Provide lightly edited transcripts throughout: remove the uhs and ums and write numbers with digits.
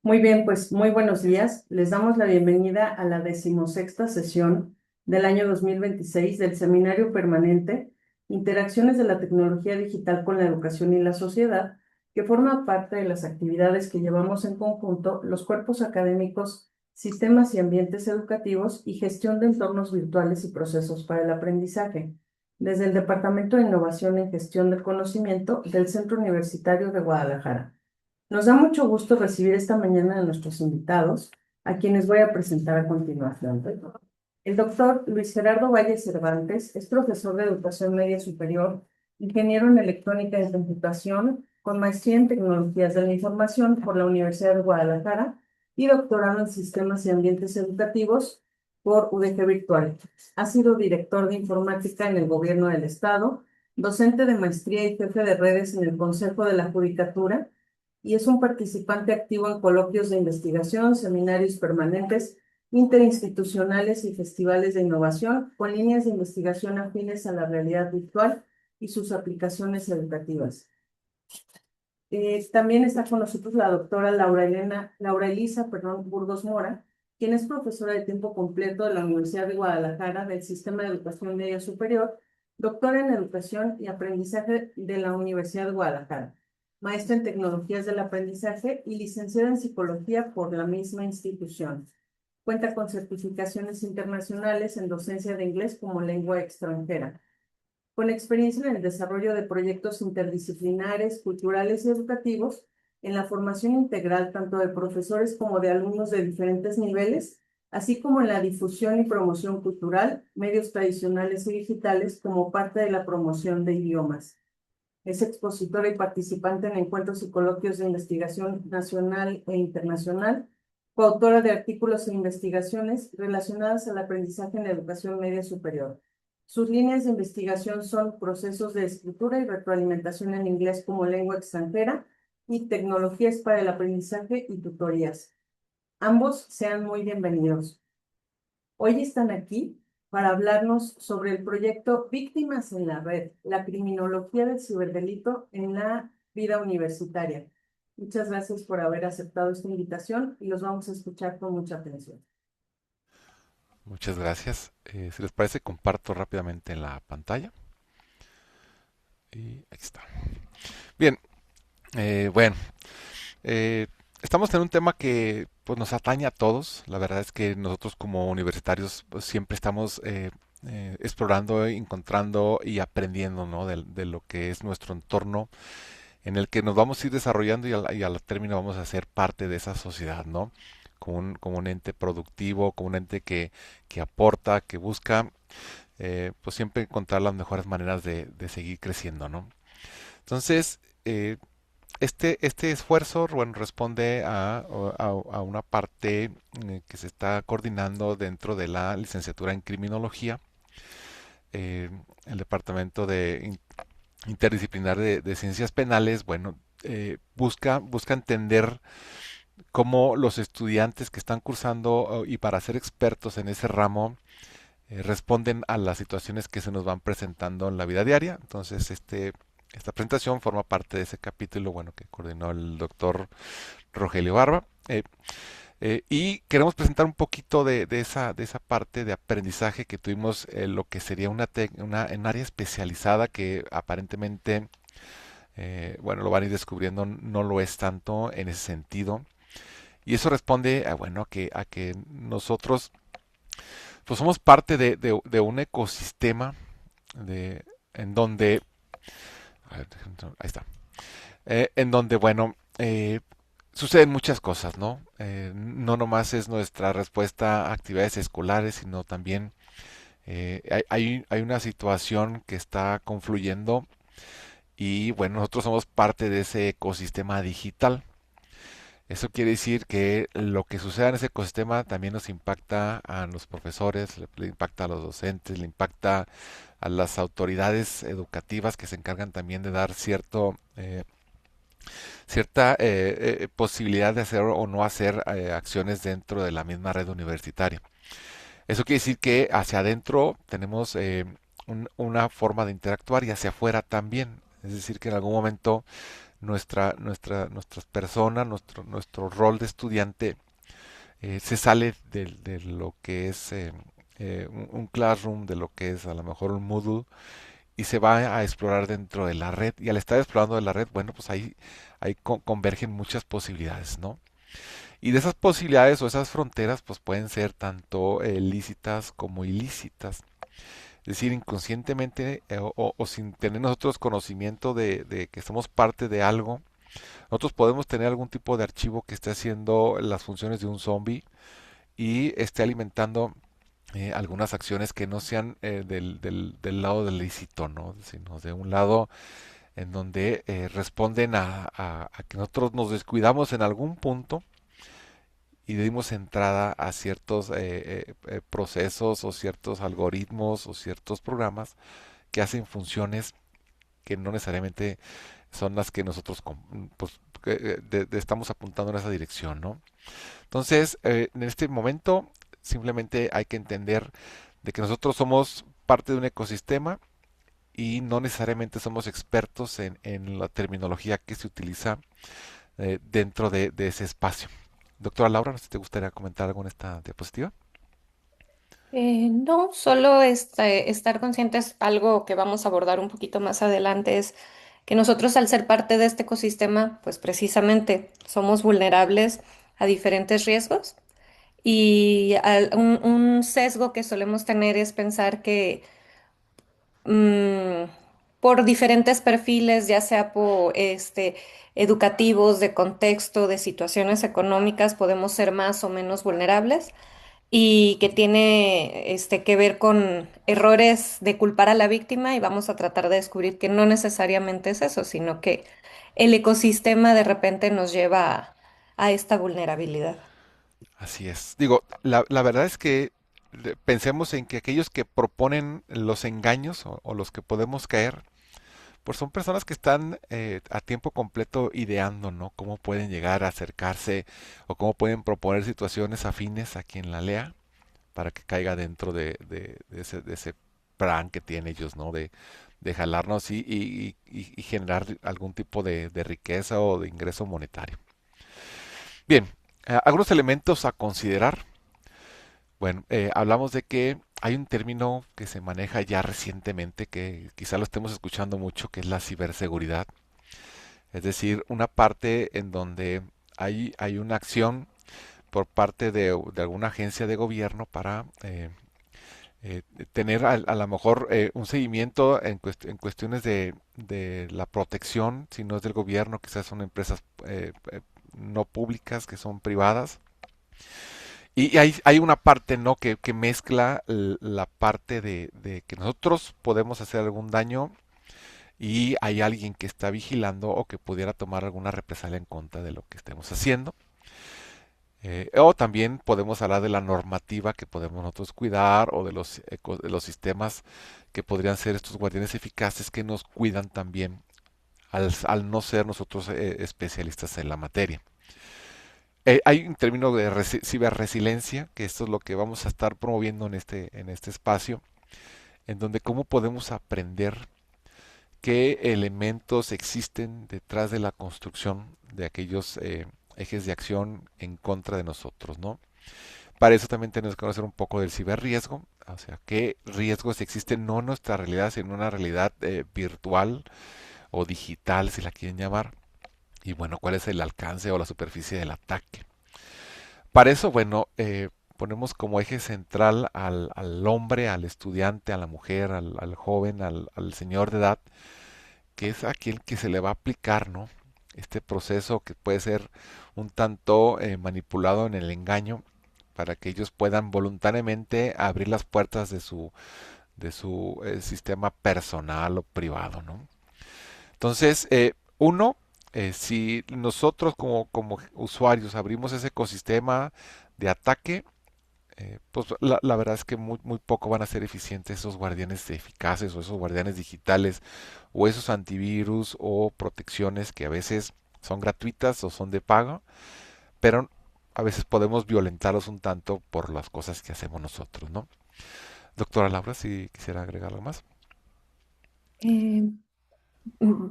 Muy bien, pues muy buenos días. Les damos la bienvenida a la decimosexta sesión del año 2026 del Seminario Permanente Interacciones de la Tecnología Digital con la Educación y la Sociedad, que forma parte de las actividades que llevamos en conjunto los cuerpos académicos, sistemas y ambientes educativos y gestión de entornos virtuales y procesos para el aprendizaje, desde el Departamento de Innovación en Gestión del Conocimiento del Centro Universitario de Guadalajara. Nos da mucho gusto recibir esta mañana a nuestros invitados, a quienes voy a presentar a continuación. El doctor Luis Gerardo Valle Cervantes es profesor de Educación Media Superior, ingeniero en Electrónica y Computación, con maestría en Tecnologías de la Información por la Universidad de Guadalajara y doctorado en Sistemas y Ambientes Educativos por UDG Virtual. Ha sido director de Informática en el Gobierno del Estado, docente de maestría y jefe de redes en el Consejo de la Judicatura y es un participante activo en coloquios de investigación, seminarios permanentes, interinstitucionales y festivales de innovación con líneas de investigación afines a la realidad virtual y sus aplicaciones educativas. También está con nosotros la doctora Laura Elisa, Burgos Mora, quien es profesora de tiempo completo de la Universidad de Guadalajara del Sistema de Educación Media Superior, doctora en Educación y Aprendizaje de la Universidad de Guadalajara, maestra en Tecnologías del Aprendizaje y licenciada en Psicología por la misma institución. Cuenta con certificaciones internacionales en docencia de inglés como lengua extranjera, con experiencia en el desarrollo de proyectos interdisciplinares, culturales y educativos, en la formación integral tanto de profesores como de alumnos de diferentes niveles, así como en la difusión y promoción cultural, medios tradicionales y digitales como parte de la promoción de idiomas. Es expositora y participante en encuentros y coloquios de investigación nacional e internacional, coautora de artículos e investigaciones relacionadas al aprendizaje en la educación media superior. Sus líneas de investigación son procesos de escritura y retroalimentación en inglés como lengua extranjera y tecnologías para el aprendizaje y tutorías. Ambos sean muy bienvenidos. Hoy están aquí para hablarnos sobre el proyecto Víctimas en la Red, la criminología del ciberdelito en la vida universitaria. Muchas gracias por haber aceptado esta invitación y los vamos a escuchar con mucha atención. Muchas gracias. Si les parece, comparto rápidamente la pantalla. Y aquí está. Bien, bueno, eh, estamos en un tema que pues, nos atañe a todos. La verdad es que nosotros como universitarios pues, siempre estamos explorando, encontrando y aprendiendo, ¿no? De lo que es nuestro entorno en el que nos vamos a ir desarrollando y al término vamos a ser parte de esa sociedad, ¿no? Como un ente productivo, como un ente que aporta, que busca pues siempre encontrar las mejores maneras de seguir creciendo, ¿no? Entonces, este esfuerzo, bueno, responde a una parte que se está coordinando dentro de la licenciatura en criminología, el departamento interdisciplinar de ciencias penales, bueno, busca entender cómo los estudiantes que están cursando y para ser expertos en ese ramo responden a las situaciones que se nos van presentando en la vida diaria. Entonces, esta presentación forma parte de ese capítulo, bueno, que coordinó el doctor Rogelio Barba. Y queremos presentar un poquito de esa parte de aprendizaje que tuvimos, lo que sería en área especializada que aparentemente, bueno, lo van a ir descubriendo, no lo es tanto en ese sentido. Y eso responde a, bueno, a que nosotros pues somos parte de un ecosistema de, en donde, a ver, ahí está, en donde, bueno, suceden muchas cosas, ¿no? No nomás es nuestra respuesta a actividades escolares, sino también hay una situación que está confluyendo y, bueno, nosotros somos parte de ese ecosistema digital. Eso quiere decir que lo que suceda en ese ecosistema también nos impacta a los profesores, le impacta a los docentes, le impacta a las autoridades educativas que se encargan también de dar cierta posibilidad de hacer o no hacer acciones dentro de la misma red universitaria. Eso quiere decir que hacia adentro tenemos una forma de interactuar y hacia afuera también. Es decir, que en algún momento nuestras personas, nuestro rol de estudiante se sale de lo que es un Classroom, de lo que es a lo mejor un Moodle, y se va a explorar dentro de la red. Y al estar explorando de la red, bueno, pues ahí convergen muchas posibilidades, ¿no? Y de esas posibilidades o esas fronteras, pues pueden ser tanto lícitas como ilícitas. Es decir, inconscientemente o sin tener nosotros conocimiento de que somos parte de algo, nosotros podemos tener algún tipo de archivo que esté haciendo las funciones de un zombie y esté alimentando algunas acciones que no sean del lado del lícito, ¿no? Sino de un lado en donde responden a que nosotros nos descuidamos en algún punto y dimos entrada a ciertos procesos o ciertos algoritmos o ciertos programas que hacen funciones que no necesariamente son las que nosotros pues, estamos apuntando en esa dirección, ¿no? Entonces, en este momento simplemente hay que entender de que nosotros somos parte de un ecosistema y no necesariamente somos expertos en la terminología que se utiliza dentro de ese espacio. Doctora Laura, no sé si te gustaría comentar algo en esta diapositiva. No, solo estar conscientes, algo que vamos a abordar un poquito más adelante, es que nosotros al ser parte de este ecosistema, pues precisamente somos vulnerables a diferentes riesgos y un sesgo que solemos tener es pensar que mm, por diferentes perfiles, ya sea por educativos, de contexto, de situaciones económicas, podemos ser más o menos vulnerables y que tiene que ver con errores de culpar a la víctima y vamos a tratar de descubrir que no necesariamente es eso, sino que el ecosistema de repente nos lleva a esta vulnerabilidad. Así es. Digo, la verdad es que pensemos en que aquellos que proponen los engaños o los que podemos caer, pues son personas que están a tiempo completo ideando, ¿no? Cómo pueden llegar a acercarse o cómo pueden proponer situaciones afines a quien la lea para que caiga dentro de ese plan que tienen ellos, ¿no? De jalarnos y generar algún tipo de riqueza o de ingreso monetario. Bien, algunos elementos a considerar. Bueno, hablamos de que hay un término que se maneja ya recientemente, que quizá lo estemos escuchando mucho, que es la ciberseguridad. Es decir, una parte en donde hay una acción por parte de alguna agencia de gobierno para tener a lo mejor un seguimiento en cuestiones de la protección, si no es del gobierno, quizás son empresas no públicas, que son privadas. Y hay una parte, ¿no? Que mezcla la parte de que nosotros podemos hacer algún daño y hay alguien que está vigilando o que pudiera tomar alguna represalia en contra de lo que estemos haciendo. O también podemos hablar de la normativa que podemos nosotros cuidar o de los sistemas que podrían ser estos guardianes eficaces que nos cuidan también al no ser nosotros especialistas en la materia. Hay un término de ciberresiliencia, que esto es lo que vamos a estar promoviendo en este espacio, en donde cómo podemos aprender qué elementos existen detrás de la construcción de aquellos ejes de acción en contra de nosotros, ¿no? Para eso también tenemos que conocer un poco del ciberriesgo, o sea, qué riesgos existen no en nuestra realidad, sino en una realidad virtual o digital, si la quieren llamar, y bueno, cuál es el alcance o la superficie del ataque. Para eso, bueno, ponemos como eje central al hombre, al estudiante, a la mujer, al joven, al señor de edad, que es a quien que se le va a aplicar, ¿no? Este proceso que puede ser un tanto manipulado en el engaño para que ellos puedan voluntariamente abrir las puertas de su sistema personal o privado, ¿no? Entonces, uno, si nosotros como usuarios abrimos ese ecosistema de ataque, pues la verdad es que muy poco van a ser eficientes esos guardianes eficaces o esos guardianes digitales o esos antivirus o protecciones que a veces son gratuitas o son de pago, pero a veces podemos violentarlos un tanto por las cosas que hacemos nosotros, ¿no? Doctora Laura, si quisiera agregar algo más.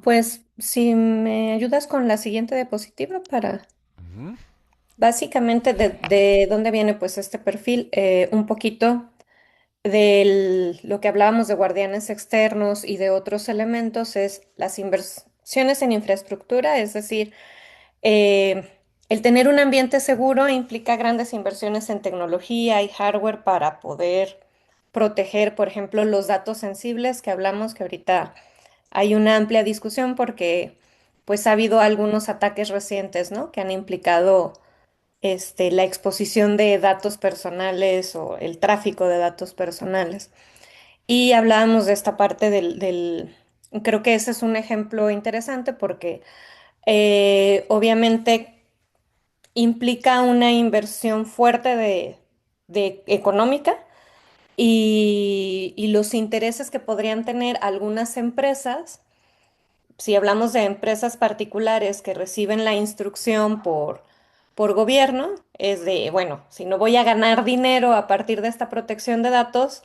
Pues si me ayudas con la siguiente diapositiva para Ujú. básicamente de dónde viene pues este perfil, un poquito de lo que hablábamos de guardianes externos y de otros elementos es las inversiones en infraestructura, es decir, el tener un ambiente seguro implica grandes inversiones en tecnología y hardware para poder proteger, por ejemplo, los datos sensibles que hablamos, que ahorita hay una amplia discusión porque pues ha habido algunos ataques recientes, ¿no? Que han implicado la exposición de datos personales o el tráfico de datos personales. Y hablábamos de esta parte creo que ese es un ejemplo interesante porque obviamente implica una inversión fuerte de económica y los intereses que podrían tener algunas empresas, si hablamos de empresas particulares que reciben la instrucción por gobierno, es de, bueno, si no voy a ganar dinero a partir de esta protección de datos,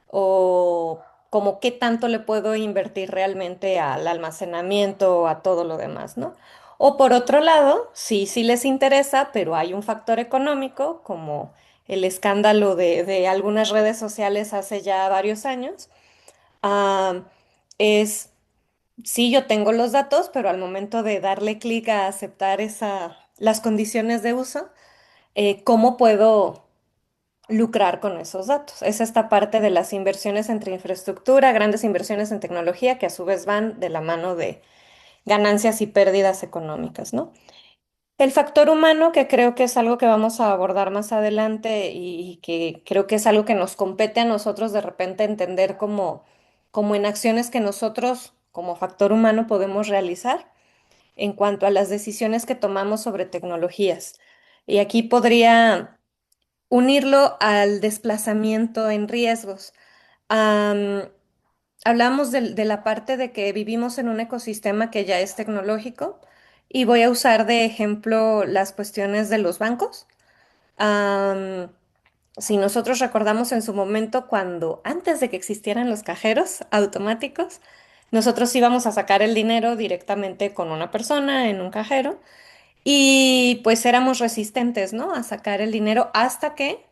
o como qué tanto le puedo invertir realmente al almacenamiento o a todo lo demás, ¿no? O por otro lado, sí, sí les interesa, pero hay un factor económico, como el escándalo de algunas redes sociales hace ya varios años, ah, es, sí, yo tengo los datos, pero al momento de darle clic a aceptar las condiciones de uso, ¿cómo puedo lucrar con esos datos? Es esta parte de las inversiones entre infraestructura, grandes inversiones en tecnología, que a su vez van de la mano de ganancias y pérdidas económicas, ¿no? El factor humano, que creo que es algo que vamos a abordar más adelante y que creo que es algo que nos compete a nosotros de repente entender como en acciones que nosotros como factor humano podemos realizar en cuanto a las decisiones que tomamos sobre tecnologías. Y aquí podría unirlo al desplazamiento en riesgos. Am, Hablamos de la parte de que vivimos en un ecosistema que ya es tecnológico y voy a usar de ejemplo las cuestiones de los bancos. Am, si nosotros recordamos en su momento cuando antes de que existieran los cajeros automáticos, nosotros íbamos a sacar el dinero directamente con una persona en un cajero y pues éramos resistentes, ¿no? A sacar el dinero hasta que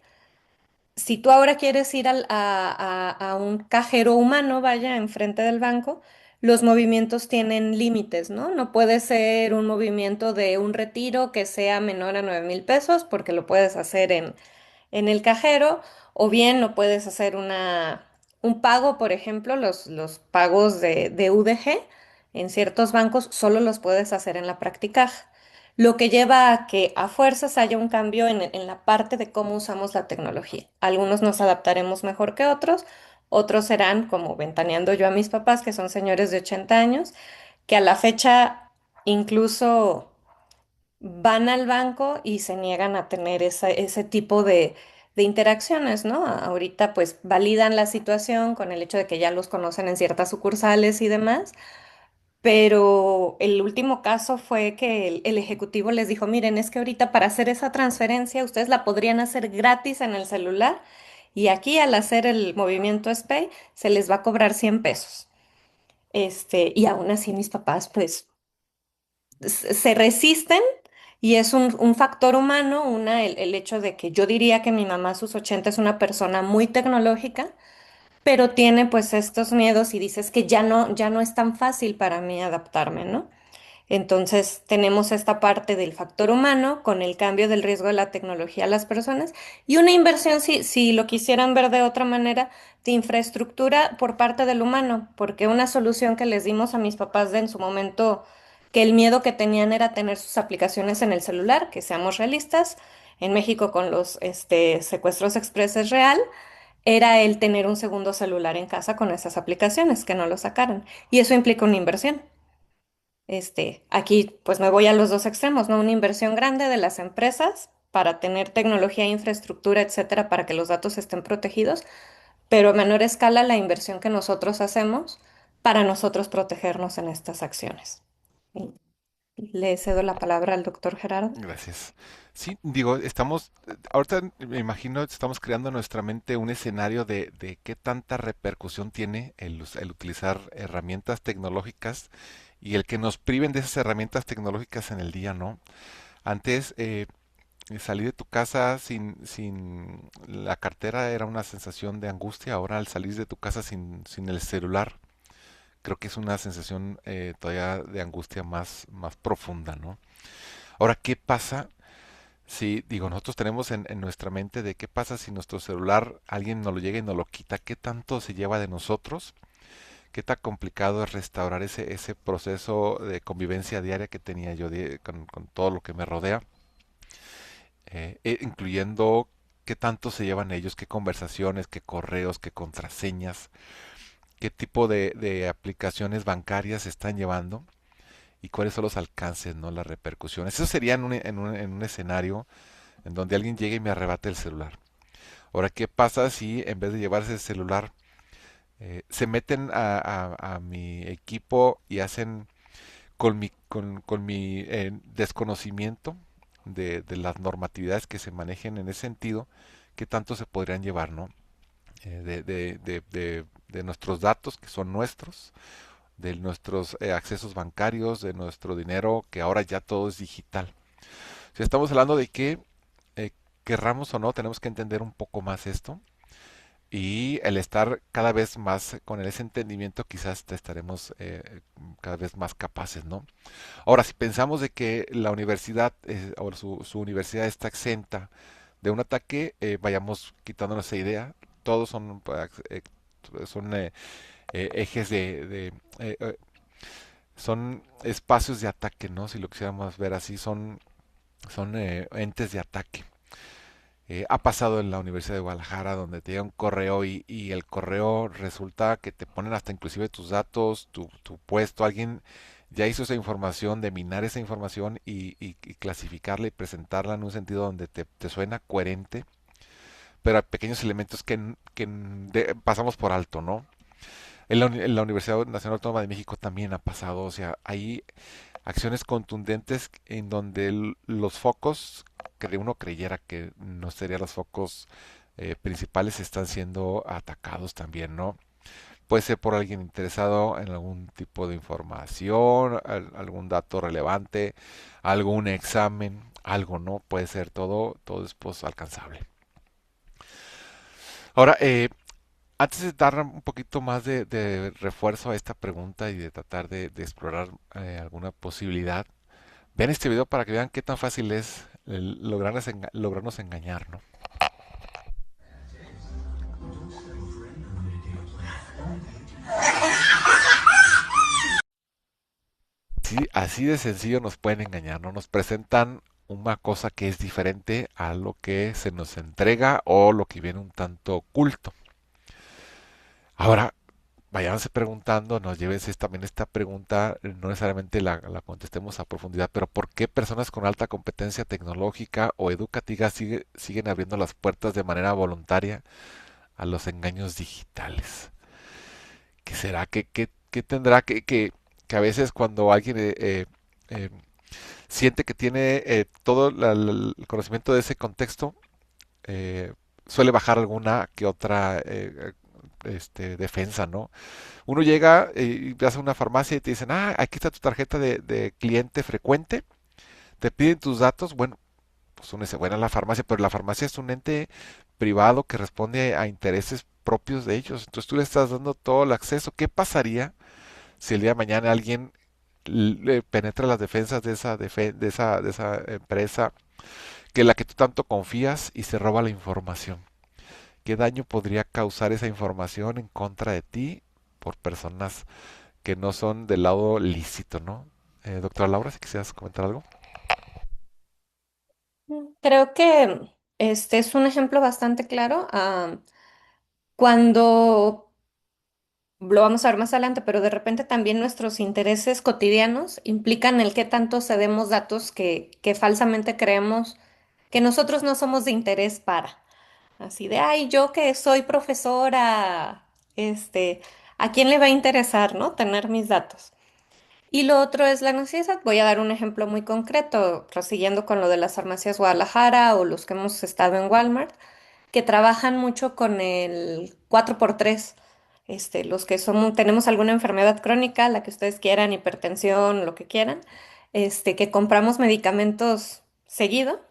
si tú ahora quieres ir a un cajero humano, vaya, enfrente del banco, los movimientos tienen límites, ¿no? No puede ser un movimiento de un retiro que sea menor a 9,000 pesos porque lo puedes hacer en el cajero, o bien no puedes hacer un pago, por ejemplo, los pagos de UDG en ciertos bancos solo los puedes hacer en la Practicaja, lo que lleva a que a fuerzas haya un cambio en la parte de cómo usamos la tecnología. Algunos nos adaptaremos mejor que otros serán, como ventaneando yo a mis papás, que son señores de 80 años, que a la fecha incluso van al banco y se niegan a tener ese tipo de interacciones, ¿no? Ahorita pues validan la situación con el hecho de que ya los conocen en ciertas sucursales y demás, pero el último caso fue que el ejecutivo les dijo, miren, es que ahorita para hacer esa transferencia ustedes la podrían hacer gratis en el celular y aquí al hacer el movimiento SPAY se les va a cobrar 100 pesos. Y aún así mis papás pues se resisten y es un factor humano, el hecho de que yo diría que mi mamá a sus 80 es una persona muy tecnológica, pero tiene pues estos miedos y dices que ya no es tan fácil para mí adaptarme, ¿no? Entonces tenemos esta parte del factor humano con el cambio del riesgo de la tecnología a las personas y una inversión, si lo quisieran ver de otra manera, de infraestructura por parte del humano, porque una solución que les dimos a mis papás de en su momento, que el miedo que tenían era tener sus aplicaciones en el celular, que seamos realistas, en México con los secuestros express es real, era el tener un segundo celular en casa con esas aplicaciones, que no lo sacaran. Y eso implica una inversión. Aquí pues me voy a los dos extremos, ¿no? Una inversión grande de las empresas para tener tecnología, infraestructura, etcétera, para que los datos estén protegidos, pero a menor escala la inversión que nosotros hacemos para nosotros protegernos en estas acciones. ¿Sí? Le cedo la palabra al doctor Gerardo. Gracias. Sí, digo, ahorita me imagino, estamos creando en nuestra mente un escenario de qué tanta repercusión tiene el utilizar herramientas tecnológicas y el que nos priven de esas herramientas tecnológicas en el día, ¿no? Antes, salir de tu casa sin la cartera era una sensación de angustia. Ahora al salir de tu casa sin el celular, creo que es una sensación todavía de angustia más profunda, ¿no? Ahora, ¿qué pasa si, digo, nosotros tenemos en nuestra mente de qué pasa si nuestro celular alguien nos lo llega y nos lo quita? ¿Qué tanto se lleva de nosotros? ¿Qué tan complicado es restaurar ese proceso de convivencia diaria que tenía yo con todo lo que me rodea? Incluyendo qué tanto se llevan ellos, qué conversaciones, qué correos, qué contraseñas, qué tipo de aplicaciones bancarias se están llevando y cuáles son los alcances, ¿no? Las repercusiones. Eso sería en un escenario en donde alguien llegue y me arrebate el celular. Ahora, ¿qué pasa si en vez de llevarse el celular, se meten a mi equipo y hacen con mi desconocimiento de las normatividades que se manejen en ese sentido, qué tanto se podrían llevar, ¿no? De nuestros datos, que son nuestros, de nuestros accesos bancarios, de nuestro dinero, que ahora ya todo es digital. Si estamos hablando de que, eh, querramos o no, tenemos que entender un poco más esto y el estar cada vez más con ese entendimiento, quizás te estaremos cada vez más capaces, ¿no? Ahora, si pensamos de que la universidad o su universidad está exenta de un ataque, vayamos quitándonos esa idea. Todos son ejes son espacios de ataque, ¿no? Si lo quisiéramos ver así, son entes de ataque. Ha pasado en la Universidad de Guadalajara donde te llega un correo y el correo resulta que te ponen hasta inclusive tus datos, tu puesto, alguien ya hizo esa información, de minar esa información y clasificarla y presentarla en un sentido donde te suena coherente, pero hay pequeños elementos que pasamos por alto, ¿no? En la Universidad Nacional Autónoma de México también ha pasado, o sea, hay acciones contundentes en donde los focos que uno creyera que no serían los focos principales están siendo atacados también, ¿no? Puede ser por alguien interesado en algún tipo de información, algún dato relevante, algún examen, algo, ¿no? Puede ser todo es pues alcanzable. Ahora, antes de dar un poquito más de refuerzo a esta pregunta y de tratar de explorar alguna posibilidad, vean este video para que vean qué tan fácil es lograrnos engañar, ¿no? Sí, así de sencillo nos pueden engañar, ¿no? Nos presentan una cosa que es diferente a lo que se nos entrega o lo que viene un tanto oculto. Ahora, váyanse preguntando, nos llévense también esta pregunta, no necesariamente la contestemos a profundidad, pero ¿por qué personas con alta competencia tecnológica o educativa siguen abriendo las puertas de manera voluntaria a los engaños digitales? ¿Qué será? ¿Qué tendrá que a veces cuando alguien eh, siente que tiene todo el conocimiento de ese contexto, eh, suele bajar alguna que otra defensa, ¿no? Uno llega y vas a una farmacia y te dicen, aquí está tu tarjeta de cliente frecuente, te piden tus datos, bueno, pues uno dice, bueno, la farmacia, pero la farmacia es un ente privado que responde a intereses propios de ellos, entonces tú le estás dando todo el acceso. ¿Qué pasaría si el día de mañana alguien le penetra las defensas de esa empresa que la que tú tanto confías y se roba la información? ¿Qué daño podría causar esa información en contra de ti por personas que no son del lado lícito, ¿no? Doctora Laura, si quisieras comentar algo. Creo que este es un ejemplo bastante claro. Cuando lo vamos a ver más adelante, pero de repente también nuestros intereses cotidianos implican el qué tanto cedemos datos que falsamente creemos que nosotros no somos de interés para. Así de, ay, yo que soy profesora, ¿a quién le va a interesar, no? Tener mis datos. Y lo otro es la necesidad. Voy a dar un ejemplo muy concreto, prosiguiendo con lo de las farmacias Guadalajara o los que hemos estado en Walmart, que trabajan mucho con el 4x3. Los que tenemos alguna enfermedad crónica, la que ustedes quieran, hipertensión, lo que quieran, que compramos medicamentos seguido,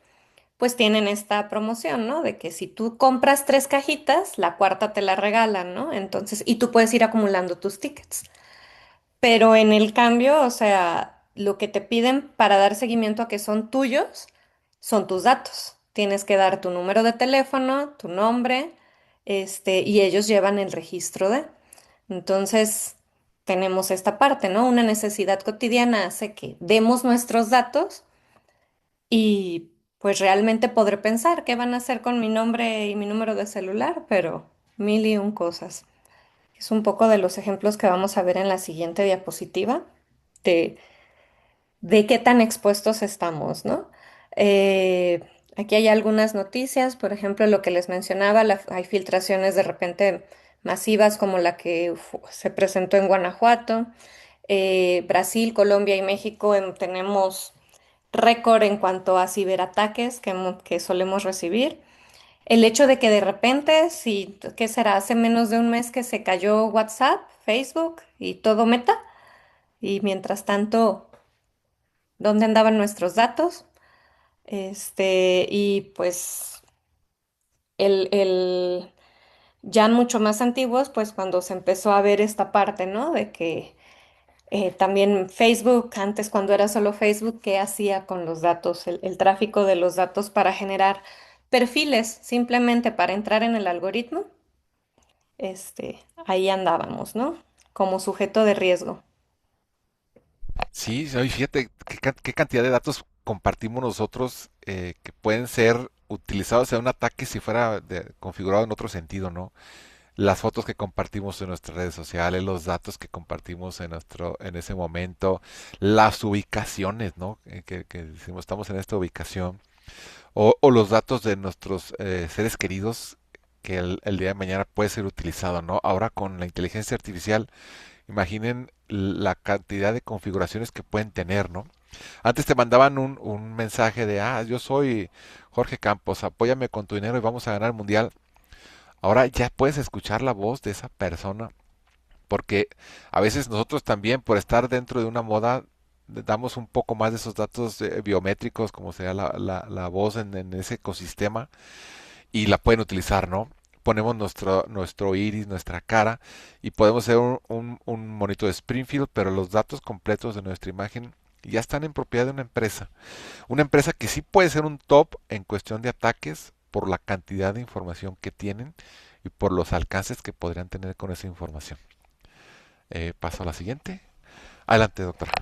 pues tienen esta promoción, ¿no? De que si tú compras 3 cajitas, la cuarta te la regalan, ¿no? Entonces, y tú puedes ir acumulando tus tickets. Pero en el cambio, o sea, lo que te piden para dar seguimiento a que son tuyos son tus datos. Tienes que dar tu número de teléfono, tu nombre, y ellos llevan el registro de. Entonces, tenemos esta parte, ¿no? Una necesidad cotidiana hace que demos nuestros datos y pues realmente podré pensar qué van a hacer con mi nombre y mi número de celular, pero mil y un cosas. Es un poco de los ejemplos que vamos a ver en la siguiente diapositiva de, de qué tan expuestos estamos, ¿no? Eh, Aquí hay algunas noticias, por ejemplo, lo que les mencionaba, hay filtraciones de repente masivas como la que se presentó en Guanajuato. Brasil, Colombia y México tenemos récord en cuanto a ciberataques que solemos recibir. El hecho de que de repente, si, ¿qué será? Hace menos de un mes que se cayó WhatsApp, Facebook y todo Meta. Y mientras tanto, ¿dónde andaban nuestros datos? Y pues el ya mucho más antiguos, pues cuando se empezó a ver esta parte, ¿no? De que también Facebook, antes cuando era solo Facebook, ¿qué hacía con los datos? El tráfico de los datos para generar perfiles, simplemente para entrar en el algoritmo. Ahí andábamos, ¿no? Como sujeto de riesgo. Sí, no, y fíjate qué cantidad de datos compartimos nosotros que pueden ser utilizados en un ataque si fuera configurado en otro sentido, ¿no? Las fotos que compartimos en nuestras redes sociales, los datos que compartimos en ese momento, las ubicaciones, ¿no? Que decimos estamos en esta ubicación, o los datos de nuestros seres queridos que el día de mañana puede ser utilizado, ¿no? Ahora con la inteligencia artificial, imaginen la cantidad de configuraciones que pueden tener, ¿no? Antes te mandaban un mensaje de, yo soy Jorge Campos, apóyame con tu dinero y vamos a ganar el mundial. Ahora ya puedes escuchar la voz de esa persona, porque a veces nosotros también, por estar dentro de una moda, damos un poco más de esos datos biométricos, como sea la voz en ese ecosistema, y la pueden utilizar, ¿no? Ponemos nuestro iris, nuestra cara, y podemos hacer un monito de Springfield, pero los datos completos de nuestra imagen ya están en propiedad de una empresa. Una empresa que sí puede ser un top en cuestión de ataques por la cantidad de información que tienen y por los alcances que podrían tener con esa información. Paso a la siguiente. Adelante, doctora.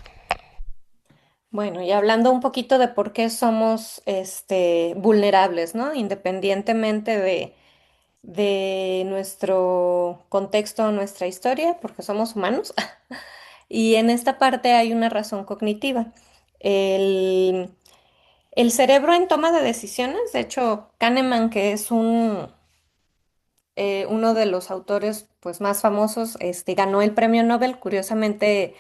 Bueno, y hablando un poquito de por qué somos vulnerables, ¿no? Independientemente de nuestro contexto, nuestra historia, porque somos humanos. Y en esta parte hay una razón cognitiva. El, el cerebro en toma de decisiones, de hecho, Kahneman, que es uno de los autores pues, más famosos, ganó el premio Nobel, curiosamente,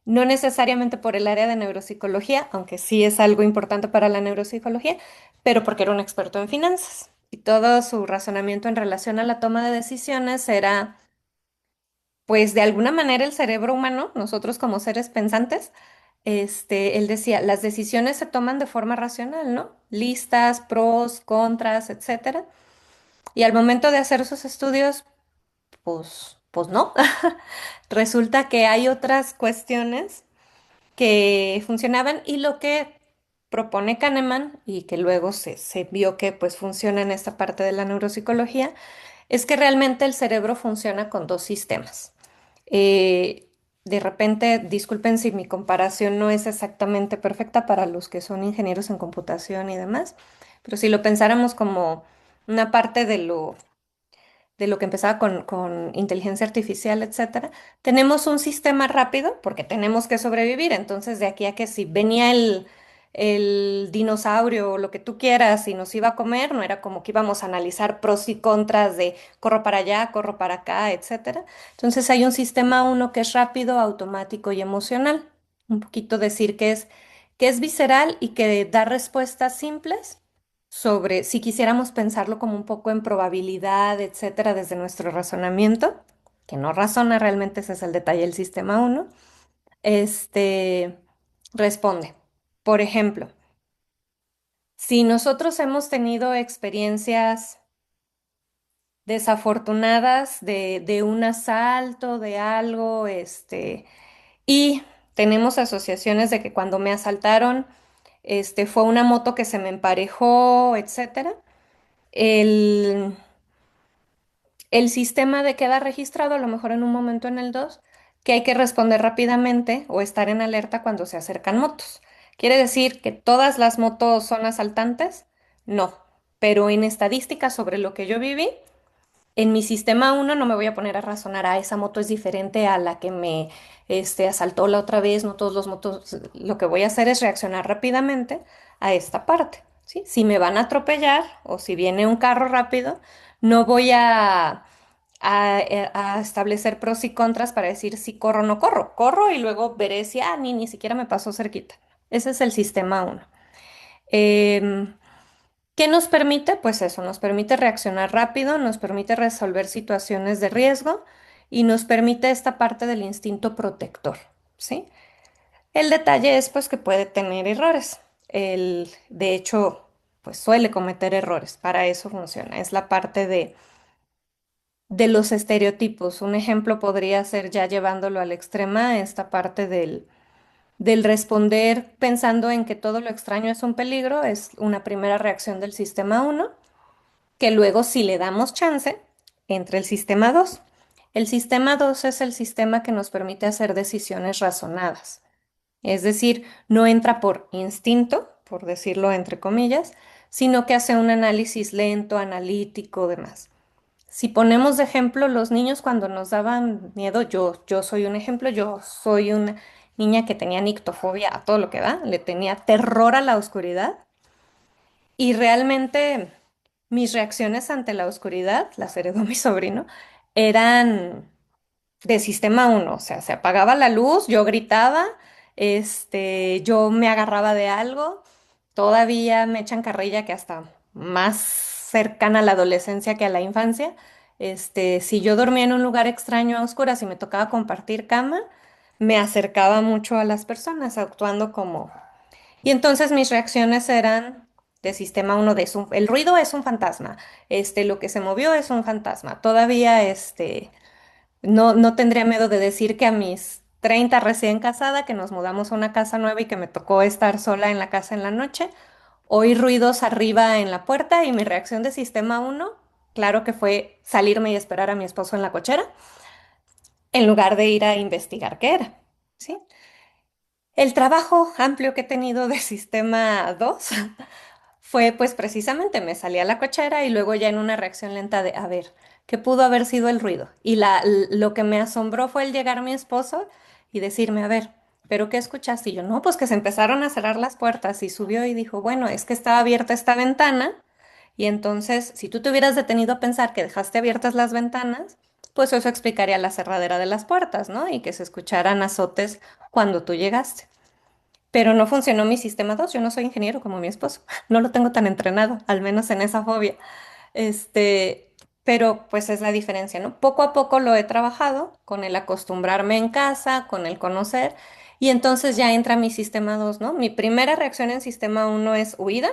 no necesariamente por el área de neuropsicología, aunque sí es algo importante para la neuropsicología, pero porque era un experto en finanzas. Y todo su razonamiento en relación a la toma de decisiones era, pues de alguna manera el cerebro humano, nosotros como seres pensantes, él decía, las decisiones se toman de forma racional, ¿no? Listas, pros, contras, etcétera. Y al momento de hacer sus estudios, pues no. Resulta que hay otras cuestiones que funcionaban y lo que propone Kahneman y que luego se vio que pues funciona en esta parte de la neuropsicología es que realmente el cerebro funciona con dos sistemas. De repente, disculpen si mi comparación no es exactamente perfecta para los que son ingenieros en computación y demás, pero si lo pensáramos como una parte de lo que empezaba con inteligencia artificial, etcétera, tenemos un sistema rápido porque tenemos que sobrevivir. Entonces, de aquí a que si venía el dinosaurio o lo que tú quieras y nos iba a comer, no era como que íbamos a analizar pros y contras de corro para allá, corro para acá, etcétera. Entonces, hay un sistema uno que es rápido, automático y emocional. un poquito decir que es visceral y que da respuestas simples sobre si quisiéramos pensarlo como un poco en probabilidad, etcétera, desde nuestro razonamiento, que no razona realmente, ese es el detalle del sistema uno. este, responde. Por ejemplo, si nosotros hemos tenido experiencias desafortunadas de un asalto, de algo, y tenemos asociaciones de que cuando me asaltaron, fue una moto que se me emparejó, etcétera. El, el sistema de queda registrado, a lo mejor en un momento en el 2 que hay que responder rápidamente o estar en alerta cuando se acercan motos. ¿Quiere decir que todas las motos son asaltantes? No, pero en estadísticas sobre lo que yo viví, en mi sistema uno no me voy a poner a razonar, esa moto es diferente a la que me asaltó la otra vez, no todos los motos, lo que voy a hacer es reaccionar rápidamente a esta parte, ¿sí? Si me van a atropellar o si viene un carro rápido, no voy a establecer pros y contras para decir si corro o no corro. Corro y luego veré si, ni siquiera me pasó cerquita. Ese es el sistema uno. Em, ¿Qué nos permite? Pues eso, nos permite reaccionar rápido, nos permite resolver situaciones de riesgo y nos permite esta parte del instinto protector, ¿sí? El detalle es pues que puede tener errores. De hecho, pues suele cometer errores. Para eso funciona. Es la parte de los estereotipos. Un ejemplo podría ser ya llevándolo al extrema, esta parte del responder pensando en que todo lo extraño es un peligro, es una primera reacción del sistema uno que luego si le damos chance, entra el sistema 2. El sistema 2 es el sistema que nos permite hacer decisiones razonadas. Es decir, no entra por instinto, por decirlo entre comillas, sino que hace un análisis lento, analítico, demás. Si ponemos de ejemplo los niños cuando nos daban miedo, yo soy un ejemplo, yo soy una niña que tenía nictofobia a todo lo que da, le tenía terror a la oscuridad y realmente mis reacciones ante la oscuridad, las heredó mi sobrino, eran de sistema uno, o sea, se apagaba la luz, yo gritaba, yo me agarraba de algo, todavía me echan carrilla que hasta más cercana a la adolescencia que a la infancia, si yo dormía en un lugar extraño a oscuras y me tocaba compartir cama, me acercaba mucho a las personas, actuando como y entonces mis reacciones eran de sistema uno de el ruido es un fantasma, lo que se movió es un fantasma. Todavía, no tendría miedo de decir que a mis 30 recién casada, que nos mudamos a una casa nueva y que me tocó estar sola en la casa en la noche, oí ruidos arriba en la puerta y mi reacción de sistema uno, claro que fue salirme y esperar a mi esposo en la cochera, en lugar de ir a investigar qué era, ¿sí? El trabajo amplio que he tenido de sistema 2 fue pues precisamente me salí a la cochera y luego ya en una reacción lenta de, a ver, ¿qué pudo haber sido el ruido? Y lo que me asombró fue el llegar mi esposo y decirme, a ver, ¿pero qué escuchaste? Y yo, no, pues que se empezaron a cerrar las puertas y subió y dijo, bueno, es que estaba abierta esta ventana y entonces si tú te hubieras detenido a pensar que dejaste abiertas las ventanas, pues eso explicaría la cerradera de las puertas, ¿no? Y que se escucharan azotes cuando tú llegaste. Pero no funcionó mi sistema 2. Yo no soy ingeniero como mi esposo. No lo tengo tan entrenado, al menos en esa fobia. Este, pero pues es la diferencia, ¿no? Poco a poco lo he trabajado con el acostumbrarme en casa, con el conocer, y entonces ya entra mi sistema 2, ¿no? Mi primera reacción en sistema uno es huida,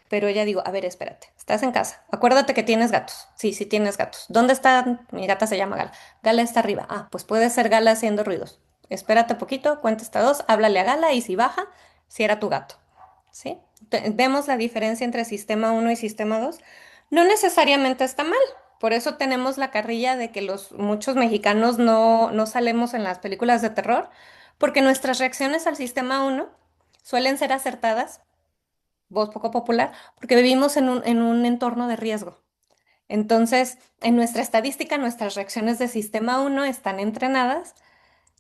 pero ya digo, a ver, espérate, estás en casa. Acuérdate que tienes gatos. Sí, sí tienes gatos. ¿Dónde está? Mi gata se llama Gala. Gala está arriba. Ah, pues puede ser Gala haciendo ruidos. Espérate poquito, cuenta hasta dos, háblale a Gala y si baja, si era tu gato. ¿Sí? Vemos la diferencia entre sistema uno y sistema 2. No necesariamente está mal. Por eso tenemos la carrilla de que muchos mexicanos no salemos en las películas de terror, porque nuestras reacciones al sistema uno suelen ser acertadas, voz poco popular, porque vivimos en un entorno de riesgo. Entonces, en nuestra estadística, nuestras reacciones de sistema uno están entrenadas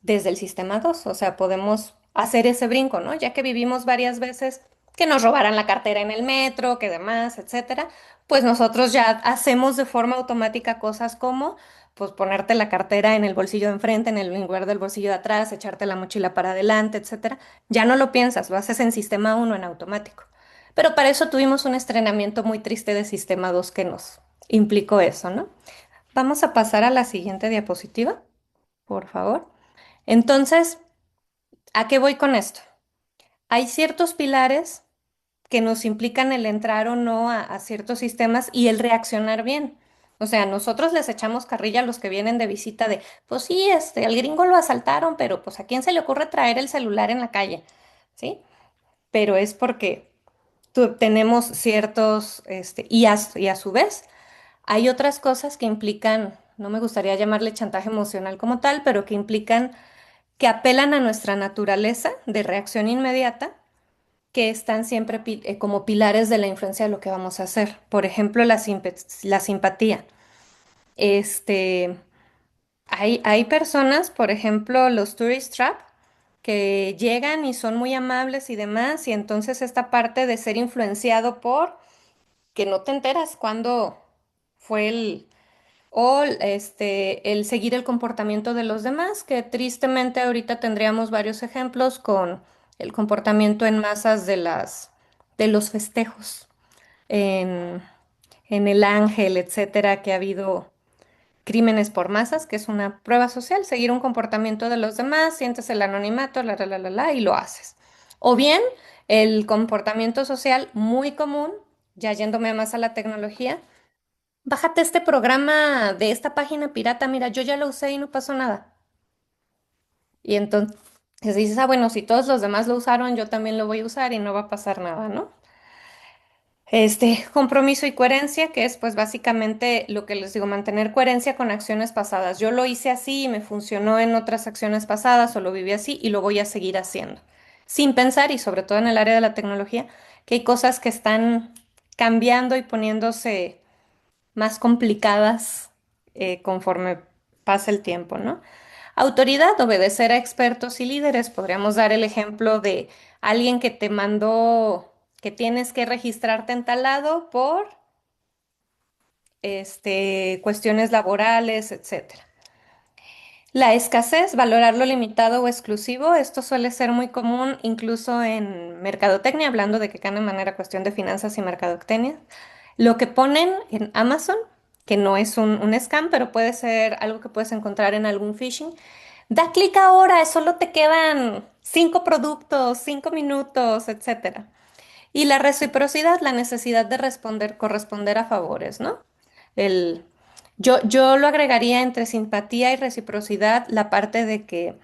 desde el sistema 2, o sea, podemos hacer ese brinco, ¿no? Ya que vivimos varias veces que nos robaran la cartera en el metro, que demás, etcétera, pues nosotros ya hacemos de forma automática cosas como pues ponerte la cartera en el bolsillo de enfrente, en el lugar del bolsillo de atrás, echarte la mochila para adelante, etcétera. Ya no lo piensas, lo haces en sistema uno en automático. Pero para eso tuvimos un estrenamiento muy triste de sistema 2 que nos implicó eso, ¿no? Vamos a pasar a la siguiente diapositiva, por favor. Entonces, ¿a qué voy con esto? Hay ciertos pilares que nos implican el entrar o no a ciertos sistemas y el reaccionar bien. O sea, nosotros les echamos carrilla a los que vienen de visita de, pues sí, al gringo lo asaltaron, pero pues ¿a quién se le ocurre traer el celular en la calle? ¿Sí? Pero es porque tenemos ciertos, y a su vez, hay otras cosas que implican, no me gustaría llamarle chantaje emocional como tal, pero que implican que apelan a nuestra naturaleza de reacción inmediata, que están siempre como pilares de la influencia de lo que vamos a hacer. Por ejemplo, la simpatía. Este, hay personas, por ejemplo, los tourist trap, que llegan y son muy amables y demás, y entonces esta parte de ser influenciado por que no te enteras cuándo fue el seguir el comportamiento de los demás, que tristemente ahorita tendríamos varios ejemplos con el comportamiento en masas de los festejos en, en el Ángel, etcétera, que ha habido crímenes por masas, que es una prueba social, seguir un comportamiento de los demás, sientes el anonimato, y lo haces. O bien el comportamiento social muy común, ya yéndome más a la tecnología, bájate este programa de esta página pirata, mira, yo ya lo usé y no pasó nada. Y entonces dices, ah, bueno, si todos los demás lo usaron, yo también lo voy a usar y no va a pasar nada, ¿no? Compromiso y coherencia, que es pues básicamente lo que les digo, mantener coherencia con acciones pasadas. Yo lo hice así y me funcionó en otras acciones pasadas o lo viví así y lo voy a seguir haciendo. Sin pensar, y sobre todo en el área de la tecnología, que hay cosas que están cambiando y poniéndose más complicadas conforme pasa el tiempo, ¿no? Autoridad, obedecer a expertos y líderes. Podríamos dar el ejemplo de alguien que te mandó que tienes que registrarte en tal lado por cuestiones laborales, etcétera. La escasez, valorar lo limitado o exclusivo, esto suele ser muy común incluso en mercadotecnia, hablando de que cada manera cuestión de finanzas y mercadotecnia. Lo que ponen en Amazon, que no es un scam, pero puede ser algo que puedes encontrar en algún phishing. Da clic ahora, solo te quedan 5 productos, 5 minutos, etcétera. Y la reciprocidad, la necesidad de responder, corresponder a favores, ¿no? El, yo lo agregaría entre simpatía y reciprocidad, la parte de que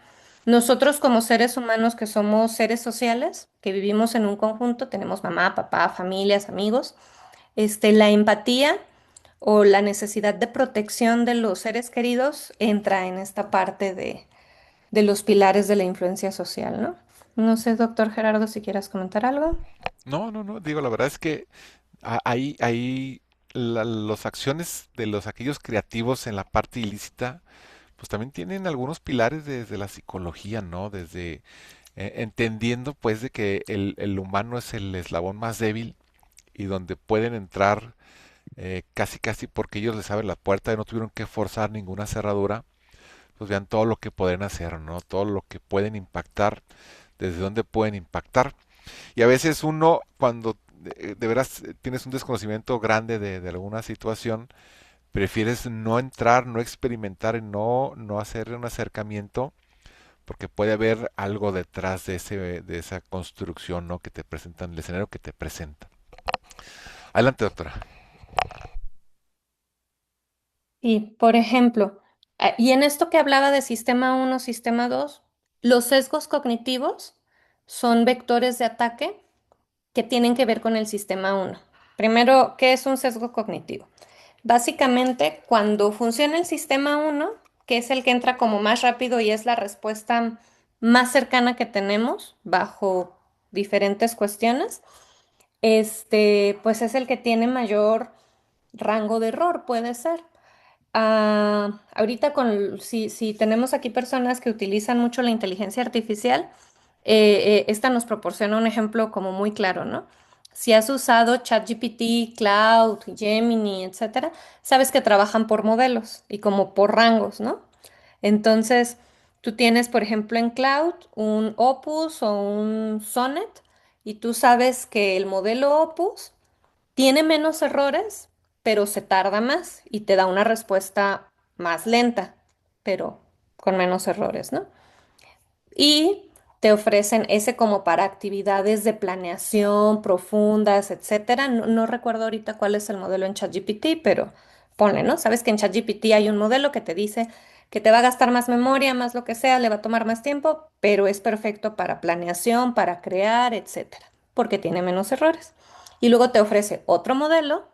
nosotros como seres humanos que somos seres sociales, que vivimos en un conjunto, tenemos mamá, papá, familias, amigos, la empatía o la necesidad de protección de los seres queridos entra en esta parte de los pilares de la influencia social, ¿no? No sé, doctor Gerardo, si quieras comentar algo. No, no, no, digo, la verdad es que ahí las acciones de los aquellos creativos en la parte ilícita, pues también tienen algunos pilares desde la psicología, ¿no? Desde entendiendo pues de que el humano es el eslabón más débil y donde pueden entrar casi casi porque ellos les abren la puerta y no tuvieron que forzar ninguna cerradura, pues vean todo lo que pueden hacer, ¿no? Todo lo que pueden impactar, desde dónde pueden impactar. Y a veces uno, cuando de veras tienes un desconocimiento grande de alguna situación, prefieres no entrar, no experimentar y no hacer un acercamiento, porque puede haber algo detrás de esa construcción, ¿no? Que te presentan, el escenario que te presenta. Adelante, doctora. Y, por ejemplo, y en esto que hablaba de sistema uno, sistema 2, los sesgos cognitivos son vectores de ataque que tienen que ver con el sistema uno. Primero, ¿qué es un sesgo cognitivo? Básicamente, cuando funciona el sistema uno, que es el que entra como más rápido y es la respuesta más cercana que tenemos bajo diferentes cuestiones, pues es el que tiene mayor rango de error, puede ser. Ahorita si tenemos aquí personas que utilizan mucho la inteligencia artificial, esta nos proporciona un ejemplo como muy claro, ¿no? Si has usado ChatGPT, Cloud, Gemini, etcétera, sabes que trabajan por modelos y como por rangos, ¿no? Entonces, tú tienes, por ejemplo, en Cloud un Opus o un Sonnet y tú sabes que el modelo Opus tiene menos errores, pero se tarda más y te da una respuesta más lenta, pero con menos errores, ¿no? Y te ofrecen ese como para actividades de planeación profundas, etcétera. No, no recuerdo ahorita cuál es el modelo en ChatGPT, pero ponle, ¿no? Sabes que en ChatGPT hay un modelo que te dice que te va a gastar más memoria, más lo que sea, le va a tomar más tiempo, pero es perfecto para planeación, para crear, etcétera, porque tiene menos errores. Y luego te ofrece otro modelo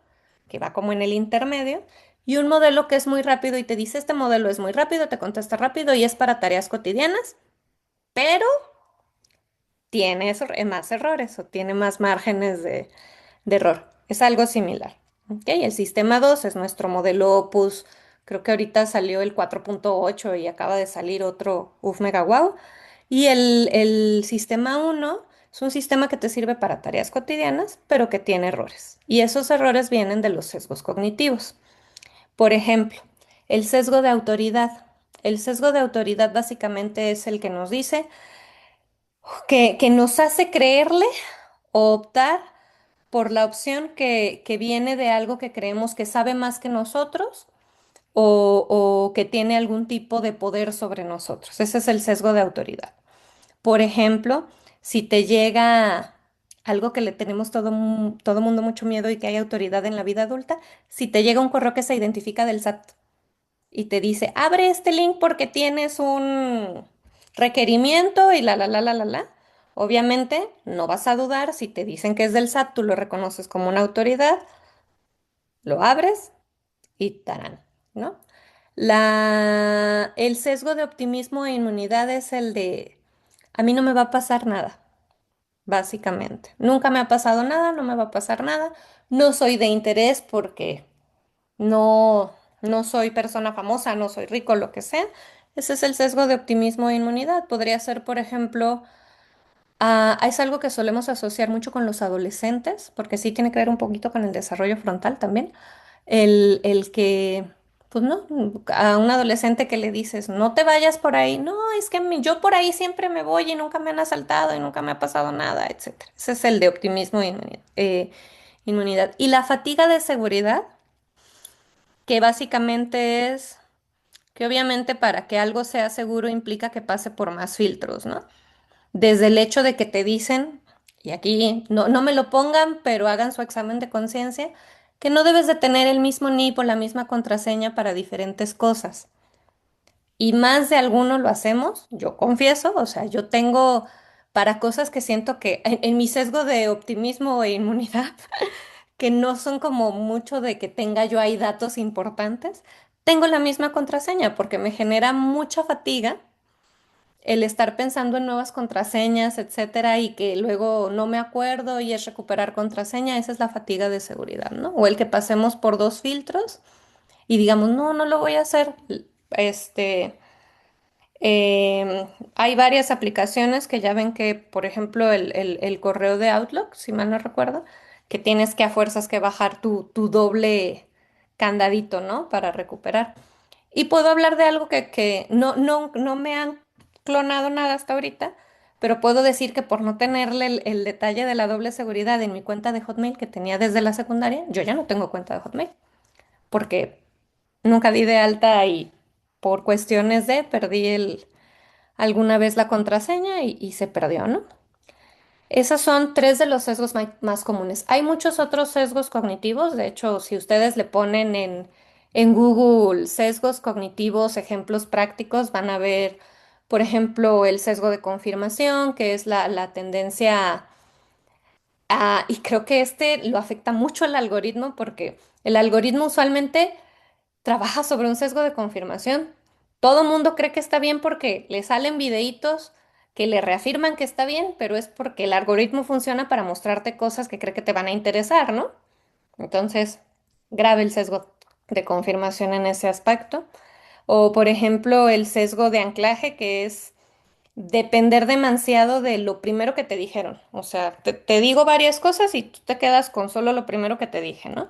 que va como en el intermedio y un modelo que es muy rápido y te dice, este modelo es muy rápido, te contesta rápido y es para tareas cotidianas, pero tiene más errores o tiene más márgenes de error. Es algo similar. ¿Ok? El sistema 2 es nuestro modelo Opus. Creo que ahorita salió el 4.8 y acaba de salir otro UF Mega Wow. Y el sistema uno es un sistema que te sirve para tareas cotidianas, pero que tiene errores. Y esos errores vienen de los sesgos cognitivos. Por ejemplo, el sesgo de autoridad. El sesgo de autoridad básicamente es el que nos dice que nos hace creerle o optar por la opción que viene de algo que creemos que sabe más que nosotros o que tiene algún tipo de poder sobre nosotros. Ese es el sesgo de autoridad. Por ejemplo, si te llega algo que le tenemos todo mundo mucho miedo y que hay autoridad en la vida adulta, si te llega un correo que se identifica del SAT y te dice, abre este link porque tienes un requerimiento y la. Obviamente no vas a dudar, si te dicen que es del SAT, tú lo reconoces como una autoridad, lo abres y tarán, ¿no? El sesgo de optimismo e inmunidad es el de, a mí no me va a pasar nada, básicamente. Nunca me ha pasado nada, no me va a pasar nada. No soy de interés porque no, no soy persona famosa, no soy rico, lo que sea. Ese es el sesgo de optimismo e inmunidad. Podría ser, por ejemplo, es algo que solemos asociar mucho con los adolescentes, porque sí tiene que ver un poquito con el desarrollo frontal también. El que, pues no, a un adolescente que le dices, no te vayas por ahí, no, es que yo por ahí siempre me voy y nunca me han asaltado y nunca me ha pasado nada, etcétera. Ese es el de optimismo e inmunidad. Y la fatiga de seguridad, que básicamente es que obviamente para que algo sea seguro implica que pase por más filtros, ¿no? Desde el hecho de que te dicen, y aquí no me lo pongan, pero hagan su examen de conciencia, que no debes de tener el mismo NIP o la misma contraseña para diferentes cosas. Y más de alguno lo hacemos, yo confieso, o sea, yo tengo para cosas que siento que en mi sesgo de optimismo e inmunidad, que no son como mucho de que tenga yo ahí datos importantes, tengo la misma contraseña porque me genera mucha fatiga el estar pensando en nuevas contraseñas, etcétera, y que luego no me acuerdo y es recuperar contraseña, esa es la fatiga de seguridad, ¿no? O el que pasemos por dos filtros y digamos, no, no lo voy a hacer. Este, hay varias aplicaciones que ya ven que, por ejemplo, el correo de Outlook, si mal no recuerdo, que tienes que a fuerzas que bajar tu doble candadito, ¿no? Para recuperar. Y puedo hablar de algo que no me han clonado nada hasta ahorita, pero puedo decir que por no tenerle el detalle de la doble seguridad en mi cuenta de Hotmail que tenía desde la secundaria, yo ya no tengo cuenta de Hotmail, porque nunca di de alta y por cuestiones de perdí alguna vez la contraseña y se perdió, ¿no? Esos son tres de los sesgos más comunes. Hay muchos otros sesgos cognitivos. De hecho, si ustedes le ponen en Google sesgos cognitivos, ejemplos prácticos, van a ver, por ejemplo, el sesgo de confirmación, que es la tendencia y creo que este lo afecta mucho al algoritmo porque el algoritmo usualmente trabaja sobre un sesgo de confirmación. Todo mundo cree que está bien porque le salen videitos que le reafirman que está bien, pero es porque el algoritmo funciona para mostrarte cosas que cree que te van a interesar, ¿no? Entonces, grave el sesgo de confirmación en ese aspecto. O, por ejemplo, el sesgo de anclaje, que es depender demasiado de lo primero que te dijeron. O sea, te digo varias cosas y tú te quedas con solo lo primero que te dije, ¿no?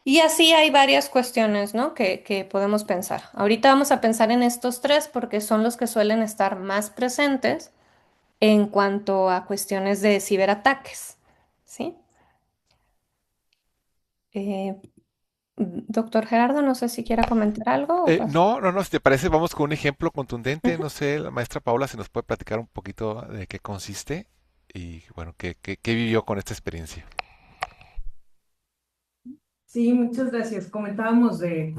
Y así hay varias cuestiones, ¿no? Que podemos pensar. Ahorita vamos a pensar en estos tres porque son los que suelen estar más presentes en cuanto a cuestiones de ciberataques, ¿sí? Eh, Doctor Gerardo, no sé si quiera comentar algo o No, no, no, si te parece, vamos con un ejemplo contundente. No sé, la maestra Paula si nos puede platicar un poquito de qué consiste y, bueno, qué vivió con esta experiencia. Sí, muchas gracias. Comentábamos de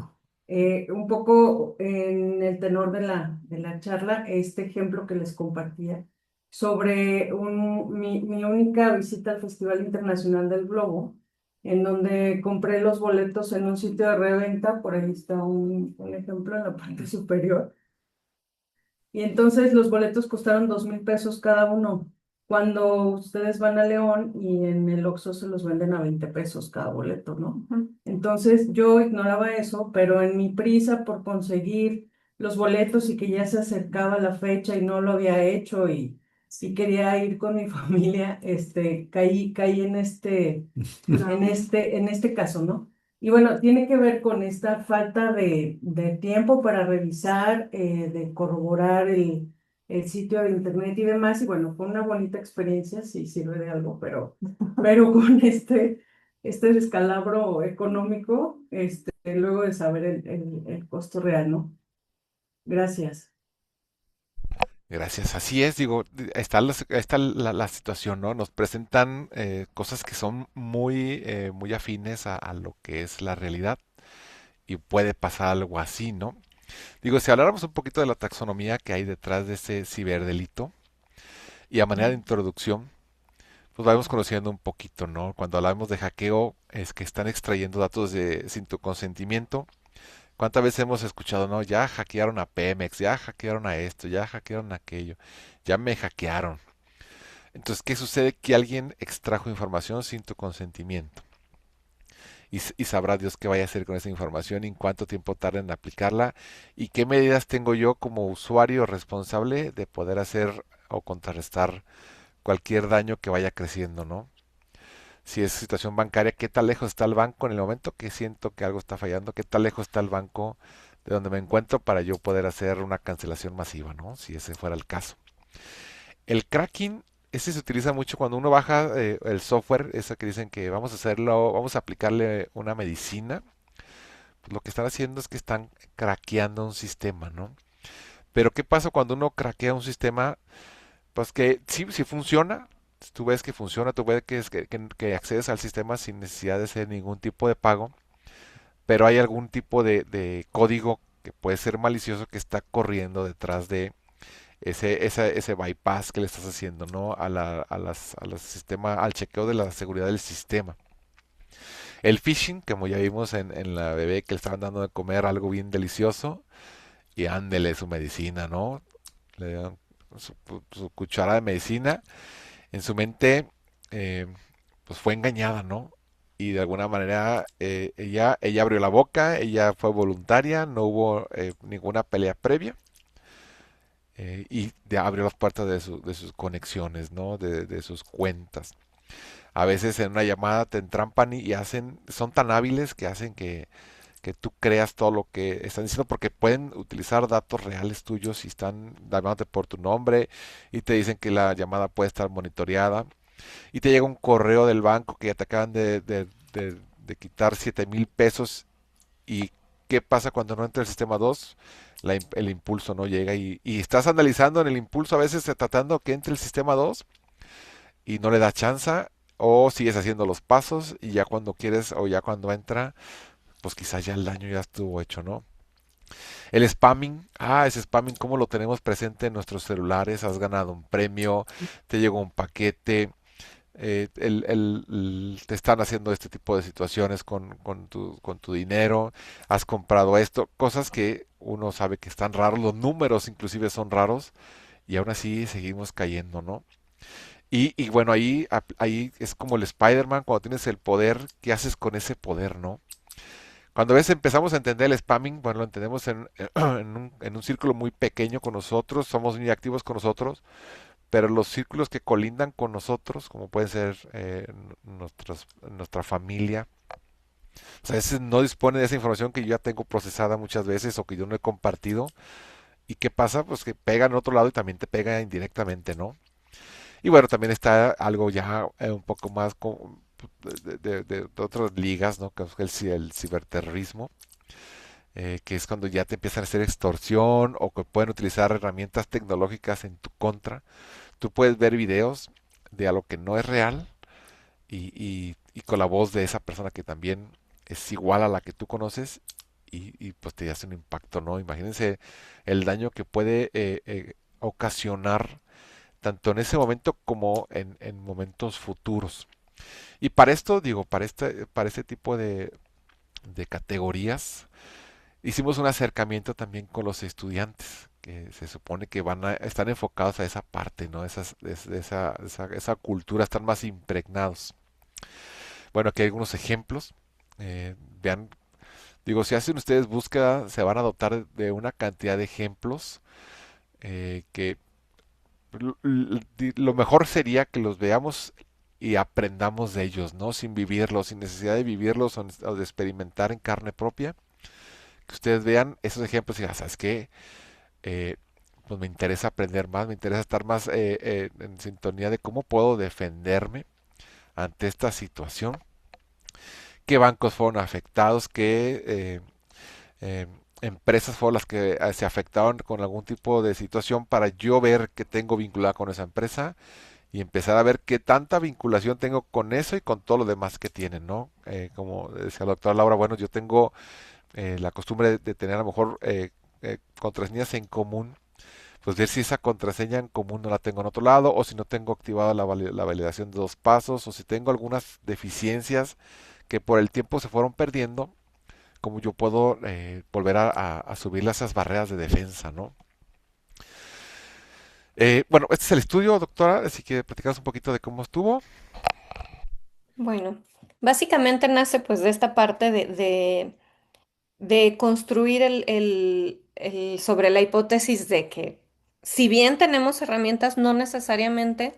un poco en el tenor de la charla, este ejemplo que les compartía sobre mi única visita al Festival Internacional del Globo, en donde compré los boletos en un sitio de reventa, por ahí está un ejemplo en la parte superior. Y entonces los boletos costaron 2,000 pesos cada uno. Cuando ustedes van a León y en el Oxxo se los venden a 20 pesos cada boleto, ¿no? Ujú. Entonces yo ignoraba eso, pero en mi prisa por conseguir los boletos y que ya se acercaba la fecha y no lo había hecho y sí quería ir con mi familia, caí en este caso, ¿no? Y bueno, tiene que ver con esta falta de tiempo para revisar, de corroborar el sitio de internet y demás. Y bueno, fue una bonita experiencia, sí sirve de algo, pero con este descalabro económico, luego de saber el costo real, ¿no? Gracias. Gracias, así es, digo, está la situación, ¿no? Nos presentan cosas que son muy afines a lo que es la realidad y puede pasar algo así, ¿no? Digo, si habláramos un poquito de la taxonomía que hay detrás de ese ciberdelito y a manera de introducción, pues vamos conociendo un poquito, ¿no? Cuando hablamos de hackeo, es que están extrayendo datos sin tu consentimiento. ¿Cuántas veces hemos escuchado, no? Ya hackearon a Pemex, ya hackearon a esto, ya hackearon a aquello, ya me hackearon. Entonces, ¿qué sucede? Que alguien extrajo información sin tu consentimiento. Y sabrá Dios qué vaya a hacer con esa información y en cuánto tiempo tarda en aplicarla y qué medidas tengo yo como usuario responsable de poder hacer o contrarrestar cualquier daño que vaya creciendo, ¿no? Si es situación bancaria, qué tan lejos está el banco en el momento que siento que algo está fallando, qué tan lejos está el banco de donde me encuentro para yo poder hacer una cancelación masiva, ¿no? Si ese fuera el caso. El cracking, ese se utiliza mucho cuando uno baja el software, ese que dicen que vamos a hacerlo, vamos a aplicarle una medicina, pues lo que están haciendo es que están craqueando un sistema, ¿no? Pero ¿qué pasa cuando uno craquea un sistema? Pues que sí, sí funciona. Tú ves que funciona, tú ves que accedes al sistema sin necesidad de hacer ningún tipo de pago, pero hay algún tipo de código que puede ser malicioso que está corriendo detrás de ese bypass que le estás haciendo, ¿no? Al chequeo de la seguridad del sistema. El phishing, como ya vimos en la bebé que le estaban dando de comer algo bien delicioso, y ándele su medicina, ¿no? Le dieron su cuchara de medicina en su mente, eh, pues fue engañada, ¿no? Y de alguna manera ella abrió la boca, ella fue voluntaria, no hubo ninguna pelea previa abrió las puertas de sus conexiones, ¿no? De sus cuentas. A veces en una llamada te entrampan y son tan hábiles que hacen que tú creas todo lo que están diciendo porque pueden utilizar datos reales tuyos y están llamándote por tu nombre y te dicen que la llamada puede estar monitoreada y te llega un correo del banco que ya te acaban de quitar 7,000 pesos y qué pasa cuando no entra el sistema 2, el impulso no llega y estás analizando en el impulso a veces tratando que entre el sistema 2 y no le da chance o sigues haciendo los pasos y ya cuando quieres o ya cuando entra pues quizás ya el daño ya estuvo hecho, ¿no? El spamming, ese spamming, ¿cómo lo tenemos presente en nuestros celulares? Has ganado un premio, te llegó un paquete, te están haciendo este tipo de situaciones con tu dinero, has comprado esto, cosas que uno sabe que están raros, los números inclusive son raros y aún así seguimos cayendo, ¿no? Y bueno, ahí es como el Spider-Man, cuando tienes el poder, ¿qué haces con ese poder, no? Cuando a veces empezamos a entender el spamming, bueno, lo entendemos en un círculo muy pequeño con nosotros, somos muy activos con nosotros, pero los círculos que colindan con nosotros, como pueden ser nuestra familia, o sea, a veces no dispone de esa información que yo ya tengo procesada muchas veces o que yo no he compartido. ¿Y qué pasa? Pues que pega en otro lado y también te pega indirectamente, ¿no? Y bueno, también está algo ya un poco más de otras ligas, ¿no? Que es el ciberterrorismo, que es cuando ya te empiezan a hacer extorsión o que pueden utilizar herramientas tecnológicas en tu contra. Tú puedes ver videos de algo que no es real y con la voz de esa persona que también es igual a la que tú conoces pues te hace un impacto, ¿no? Imagínense el daño que puede ocasionar tanto en ese momento como en momentos futuros. Y para esto, digo, para este tipo de categorías, hicimos un acercamiento también con los estudiantes, que se supone que están enfocados a esa parte, ¿no? Esa cultura, están más impregnados. Bueno, aquí hay algunos ejemplos. Vean, digo, si hacen ustedes búsqueda, se van a dotar de una cantidad de ejemplos que lo mejor sería que los veamos y aprendamos de ellos, ¿no? Sin vivirlos, sin necesidad de vivirlos o de experimentar en carne propia. Que ustedes vean esos ejemplos y digan, ¿sabes qué? Eh, pues me interesa aprender más, me interesa estar más en sintonía de cómo puedo defenderme ante esta situación. ¿Qué bancos fueron afectados? ¿Qué empresas fueron las que se afectaron con algún tipo de situación para yo ver que tengo vinculada con esa empresa y empezar a ver qué tanta vinculación tengo con eso y con todo lo demás que tienen, ¿no? Como decía la doctora Laura, bueno, yo tengo la costumbre de tener a lo mejor contraseñas en común, pues ver si esa contraseña en común no la tengo en otro lado o si no tengo activada la validación de 2 pasos o si tengo algunas deficiencias que por el tiempo se fueron perdiendo, como yo puedo volver a subir esas barreras de defensa, ¿no? Bueno, este es el estudio, doctora, así que platicamos un poquito de cómo estuvo. Bueno, básicamente nace pues de esta parte de construir sobre la hipótesis de que si bien tenemos herramientas, no necesariamente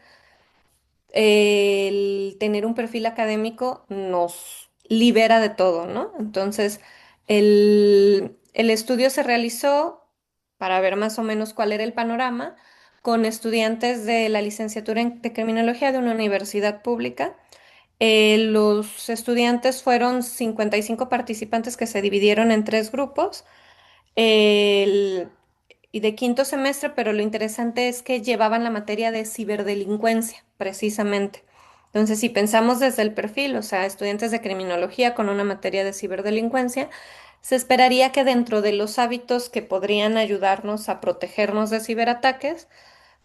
el tener un perfil académico nos libera de todo, ¿no? Entonces, el estudio se realizó para ver más o menos cuál era el panorama con estudiantes de la licenciatura de criminología de una universidad pública. Los estudiantes fueron 55 participantes que se dividieron en tres grupos el- y de quinto semestre, pero lo interesante es que llevaban la materia de ciberdelincuencia, precisamente. Entonces, si pensamos desde el perfil, o sea, estudiantes de criminología con una materia de ciberdelincuencia, se esperaría que dentro de los hábitos que podrían ayudarnos a protegernos de ciberataques,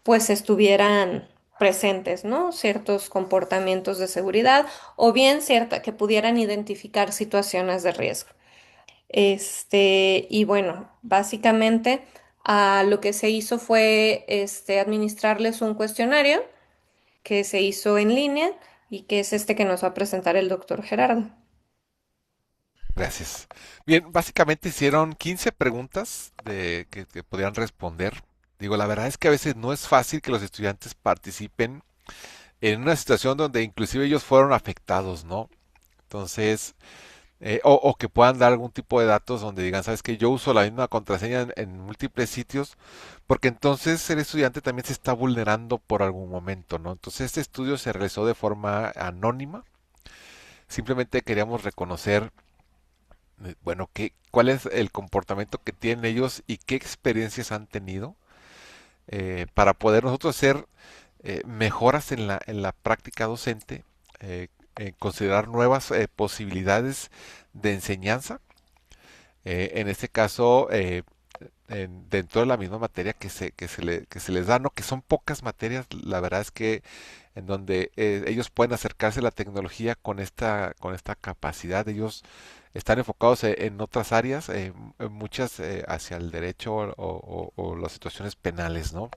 pues estuvieran presentes, ¿no? Ciertos comportamientos de seguridad o bien que pudieran identificar situaciones de riesgo. Y bueno, básicamente lo que se hizo fue administrarles un cuestionario que se hizo en línea y que es este que nos va a presentar el doctor Gerardo. Gracias. Bien, básicamente hicieron 15 preguntas que podían responder. Digo, la verdad es que a veces no es fácil que los estudiantes participen en una situación donde inclusive ellos fueron afectados, ¿no? Entonces, o que puedan dar algún tipo de datos donde digan, sabes que yo uso la misma contraseña en múltiples sitios, porque entonces el estudiante también se está vulnerando por algún momento, ¿no? Entonces este estudio se realizó de forma anónima, simplemente queríamos reconocer, bueno, cuál es el comportamiento que tienen ellos y qué experiencias han tenido para poder nosotros hacer mejoras en la práctica docente, considerar nuevas posibilidades de enseñanza. En este caso, dentro de la misma materia que se les da, ¿no? Que son pocas materias, la verdad es que en donde ellos pueden acercarse a la tecnología con esta capacidad. Ellos están enfocados en otras áreas, muchas hacia el derecho o las situaciones penales, ¿no?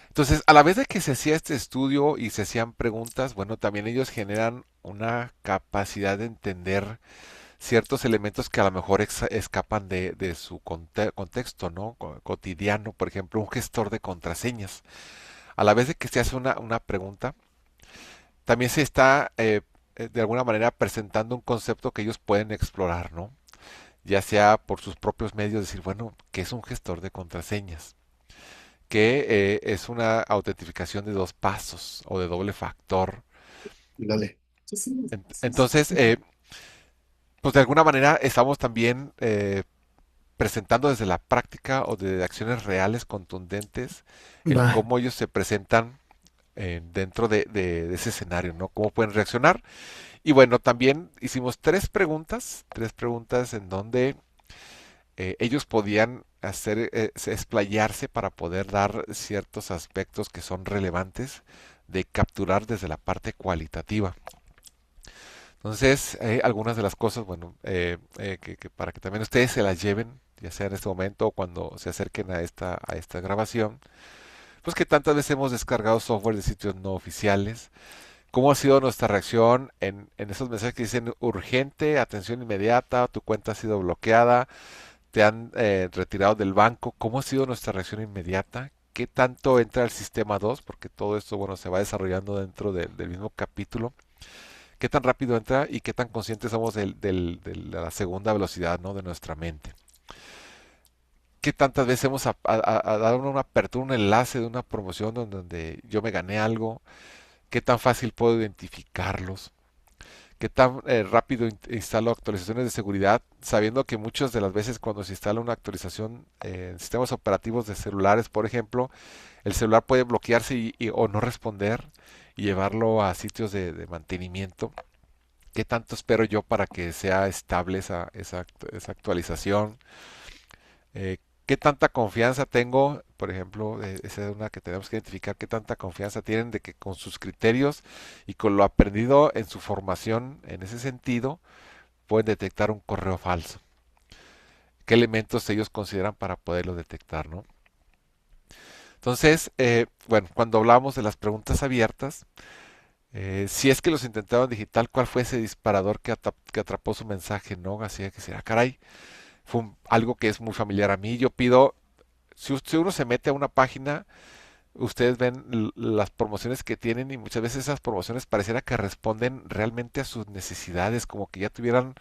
Entonces, a la vez de que se hacía este estudio y se hacían preguntas, bueno, también ellos generan una capacidad de entender ciertos elementos que a lo mejor escapan de su contexto, ¿no? Cotidiano, por ejemplo, un gestor de contraseñas. A la vez de que se hace una pregunta, también se está de alguna manera presentando un concepto que ellos pueden explorar, ¿no? Ya sea por sus propios medios, decir, bueno, ¿qué es un gestor de contraseñas? Que es una autentificación de dos pasos o de doble factor. Dale. Entonces, pues de alguna manera estamos también presentando desde la práctica o de acciones reales contundentes el Va. cómo ellos se presentan dentro de ese escenario, ¿no? Cómo pueden reaccionar. Y bueno, también hicimos tres preguntas en donde ellos podían hacer, explayarse para poder dar ciertos aspectos que son relevantes de capturar desde la parte cualitativa. Entonces, algunas de las cosas, bueno, que para que también ustedes se las lleven, ya sea en este momento o cuando se acerquen a esta grabación, pues que tantas veces hemos descargado software de sitios no oficiales, cómo ha sido nuestra reacción en esos mensajes que dicen urgente, atención inmediata, tu cuenta ha sido bloqueada, te han retirado del banco, cómo ha sido nuestra reacción inmediata, qué tanto entra el sistema 2, porque todo esto, bueno, se va desarrollando dentro del mismo capítulo, qué tan rápido entra y qué tan conscientes somos de la segunda velocidad, ¿no? De nuestra mente. ¿Qué tantas veces hemos dado una apertura, un enlace de una promoción donde yo me gané algo? ¿Qué tan fácil puedo identificarlos? ¿Qué tan rápido instalo actualizaciones de seguridad? Sabiendo que muchas de las veces cuando se instala una actualización en sistemas operativos de celulares, por ejemplo, el celular puede bloquearse o no responder y llevarlo a sitios de mantenimiento. ¿Qué tanto espero yo para que sea estable esa actualización? Eh, ¿Qué tanta confianza tengo? Por ejemplo, esa es una que tenemos que identificar, qué tanta confianza tienen de que con sus criterios y con lo aprendido en su formación en ese sentido, pueden detectar un correo falso. ¿Qué elementos ellos consideran para poderlo detectar, ¿no? Entonces, bueno, cuando hablamos de las preguntas abiertas, si es que los intentaron digital, ¿cuál fue ese disparador que atrapó su mensaje? ¿No? Así que será, caray, fue algo que es muy familiar a mí. Yo pido, si uno se mete a una página, ustedes ven las promociones que tienen y muchas veces esas promociones pareciera que responden realmente a sus necesidades, como que ya tuvieran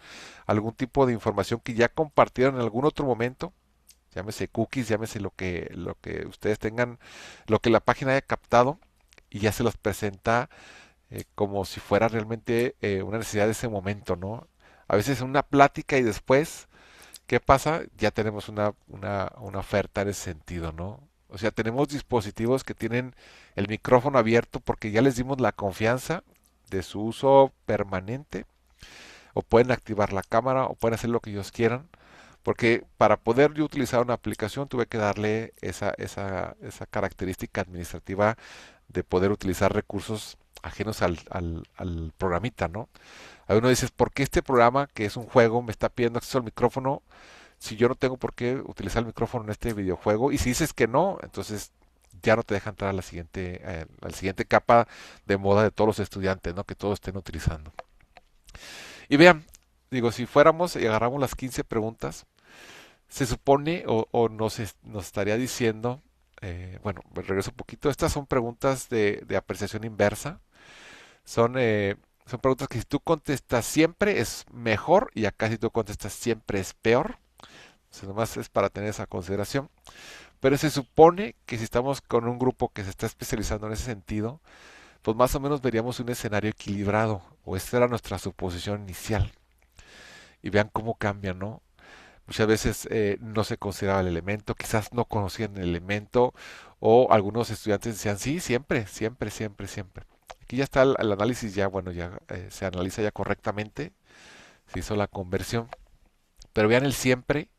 algún tipo de información que ya compartieron en algún otro momento, llámese cookies, llámese lo que ustedes tengan, lo que la página haya captado y ya se los presenta como si fuera realmente una necesidad de ese momento, ¿no? A veces una plática y después, ¿qué pasa? Ya tenemos una oferta en ese sentido, ¿no? O sea, tenemos dispositivos que tienen el micrófono abierto porque ya les dimos la confianza de su uso permanente, o pueden activar la cámara, o pueden hacer lo que ellos quieran, porque para poder yo utilizar una aplicación tuve que darle esa característica administrativa de poder utilizar recursos ajenos al programita, ¿no? A uno dices, ¿por qué este programa, que es un juego, me está pidiendo acceso al micrófono si yo no tengo por qué utilizar el micrófono en este videojuego? Y si dices que no, entonces ya no te deja entrar a la siguiente capa de moda de todos los estudiantes, ¿no? Que todos estén utilizando. Y vean, digo, si fuéramos y agarramos las 15 preguntas, se supone o nos estaría diciendo, bueno, me regreso un poquito, estas son preguntas de apreciación inversa, son, son preguntas que si tú contestas siempre es mejor y acá si tú contestas siempre es peor. Entonces, nomás es para tener esa consideración. Pero se supone que si estamos con un grupo que se está especializando en ese sentido, pues más o menos veríamos un escenario equilibrado, o esta era nuestra suposición inicial. Y vean cómo cambia, ¿no? Muchas veces no se consideraba el elemento, quizás no conocían el elemento, o algunos estudiantes decían, sí, siempre, siempre, siempre, siempre. Aquí ya está el análisis, ya, bueno, ya se analiza ya correctamente, se hizo la conversión. Pero vean el siempre,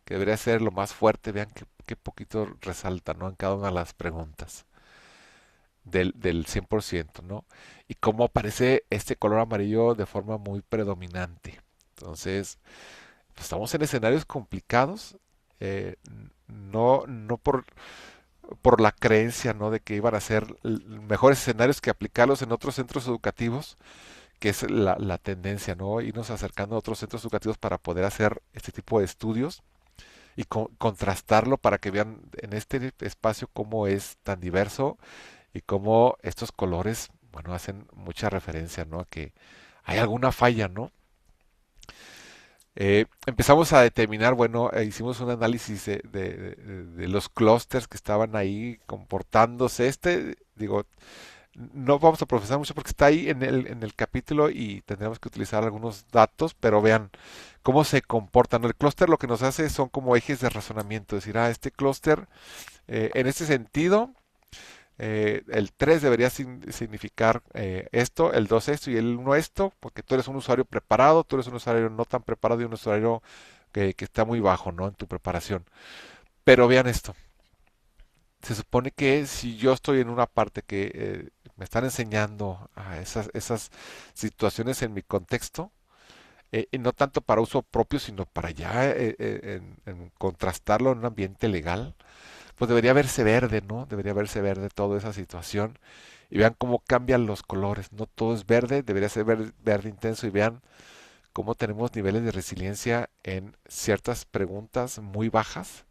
que debería ser lo más fuerte, vean qué poquito resalta, ¿no? En cada una de las preguntas del 100%, ¿no? Y cómo aparece este color amarillo de forma muy predominante. Entonces, pues estamos en escenarios complicados, no por la creencia, ¿no? De que iban a ser mejores escenarios que aplicarlos en otros centros educativos, que es la tendencia, ¿no? Irnos acercando a otros centros educativos para poder hacer este tipo de estudios y contrastarlo para que vean en este espacio cómo es tan diverso y cómo estos colores, bueno, hacen mucha referencia, ¿no? A que hay alguna falla, ¿no? Empezamos a determinar, bueno, hicimos un análisis de los clústeres que estaban ahí comportándose. Digo, no vamos a profesar mucho porque está ahí en el capítulo y tendremos que utilizar algunos datos, pero vean cómo se comportan. El clúster lo que nos hace son como ejes de razonamiento, es decir, este clúster en este sentido, el 3 debería significar esto, el 2 esto y el uno esto, porque tú eres un usuario preparado, tú eres un usuario no tan preparado y un usuario que está muy bajo, ¿no? En tu preparación. Pero vean esto, se supone que si yo estoy en una parte que me están enseñando a esas situaciones en mi contexto, y no tanto para uso propio, sino para ya en contrastarlo en un ambiente legal, pues debería verse verde, ¿no? Debería verse verde toda esa situación. Y vean cómo cambian los colores. No todo es verde, debería ser verde intenso. Y vean cómo tenemos niveles de resiliencia en ciertas preguntas muy bajas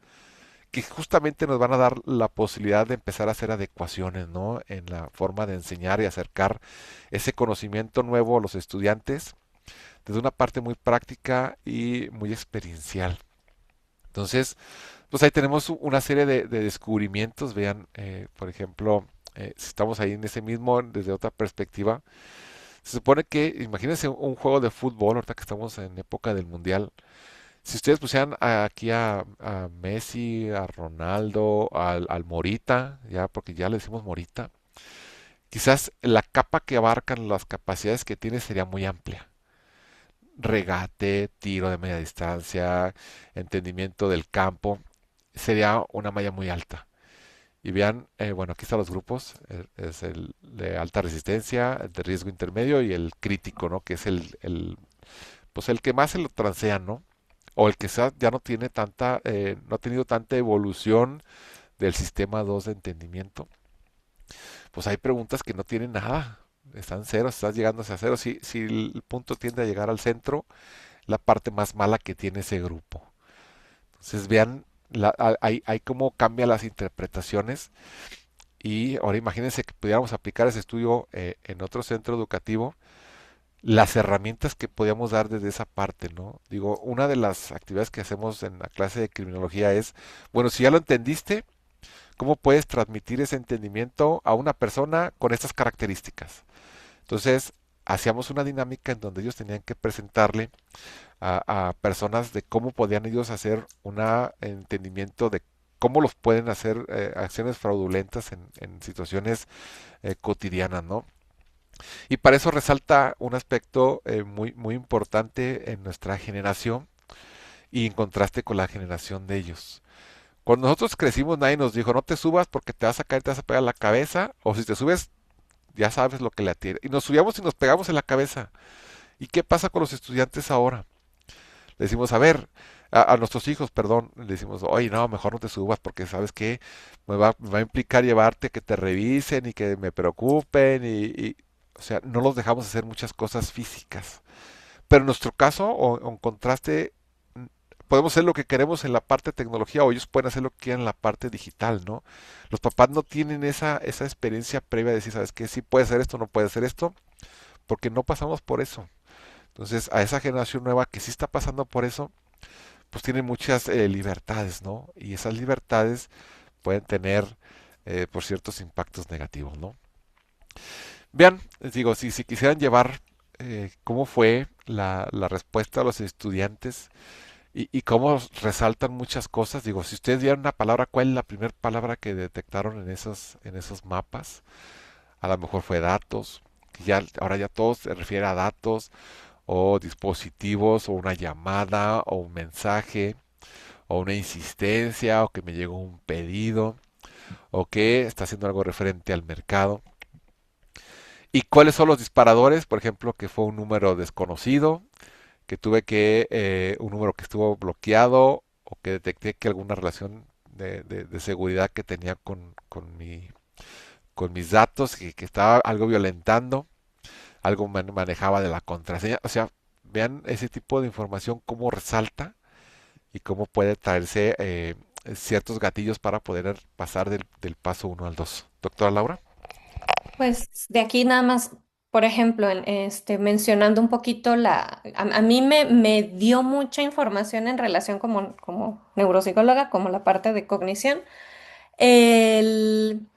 que justamente nos van a dar la posibilidad de empezar a hacer adecuaciones, ¿no? En la forma de enseñar y acercar ese conocimiento nuevo a los estudiantes desde una parte muy práctica y muy experiencial. Entonces, pues ahí tenemos una serie de descubrimientos. Vean, por ejemplo, si estamos ahí en ese mismo, desde otra perspectiva, se supone que, imagínense un juego de fútbol, ahorita que estamos en época del mundial, si ustedes pusieran aquí a Messi, a Ronaldo, al Morita, ya porque ya le decimos Morita, quizás la capa que abarcan las capacidades que tiene sería muy amplia. Regate, tiro de media distancia, entendimiento del campo, sería una malla muy alta. Y vean, bueno, aquí están los grupos, es el de alta resistencia, el de riesgo intermedio y el crítico, ¿no? Que es pues el que más se lo transean, ¿no? O el que ya no tiene no ha tenido tanta evolución del sistema 2 de entendimiento. Pues hay preguntas que no tienen nada, están ceros, estás llegando hacia cero. Si el punto tiende a llegar al centro, la parte más mala que tiene ese grupo. Entonces vean, hay cómo cambian las interpretaciones. Y ahora imagínense que pudiéramos aplicar ese estudio en otro centro educativo, las herramientas que podíamos dar desde esa parte, ¿no? Digo, una de las actividades que hacemos en la clase de criminología es, bueno, si ya lo entendiste, ¿cómo puedes transmitir ese entendimiento a una persona con estas características? Entonces, hacíamos una dinámica en donde ellos tenían que presentarle a personas de cómo podían ellos hacer un entendimiento de cómo los pueden hacer acciones fraudulentas en situaciones cotidianas, ¿no? Y para eso resalta un aspecto muy importante en nuestra generación y en contraste con la generación de ellos. Cuando nosotros crecimos nadie nos dijo no te subas porque te vas a caer, te vas a pegar la cabeza, o si te subes ya sabes lo que le atira. Y nos subíamos y nos pegamos en la cabeza. ¿Y qué pasa con los estudiantes ahora? Le decimos, a ver, a nuestros hijos, perdón, le decimos, oye, no, mejor no te subas porque sabes que me va a implicar llevarte que te revisen y que me preocupen o sea, no los dejamos hacer muchas cosas físicas. Pero en nuestro caso, o en contraste, podemos hacer lo que queremos en la parte de tecnología o ellos pueden hacer lo que quieran en la parte digital, ¿no? Los papás no tienen esa experiencia previa de decir, ¿sabes qué? Sí puede hacer esto, no puede hacer esto, porque no pasamos por eso. Entonces, a esa generación nueva que sí está pasando por eso, pues tiene muchas libertades, ¿no? Y esas libertades pueden tener, por ciertos impactos negativos, ¿no? Vean, les digo, si quisieran llevar cómo fue la respuesta a los estudiantes y cómo resaltan muchas cosas, digo, si ustedes dieran una palabra, ¿cuál es la primera palabra que detectaron en esos mapas? A lo mejor fue datos, que ya, ahora ya todo se refiere a datos, o dispositivos, o una llamada, o un mensaje, o una insistencia, o que me llegó un pedido, o que está haciendo algo referente al mercado. ¿Y cuáles son los disparadores? Por ejemplo, que fue un número desconocido, que un número que estuvo bloqueado, o que detecté que alguna relación de seguridad que tenía con mis datos, que estaba algo violentando. algo manejaba de la contraseña. O sea, vean ese tipo de información cómo resalta y cómo puede traerse ciertos gatillos para poder pasar del paso uno al 2. Doctora Laura. Pues de aquí nada más, por ejemplo, mencionando un poquito a mí me dio mucha información en relación como neuropsicóloga, como la parte de cognición. El,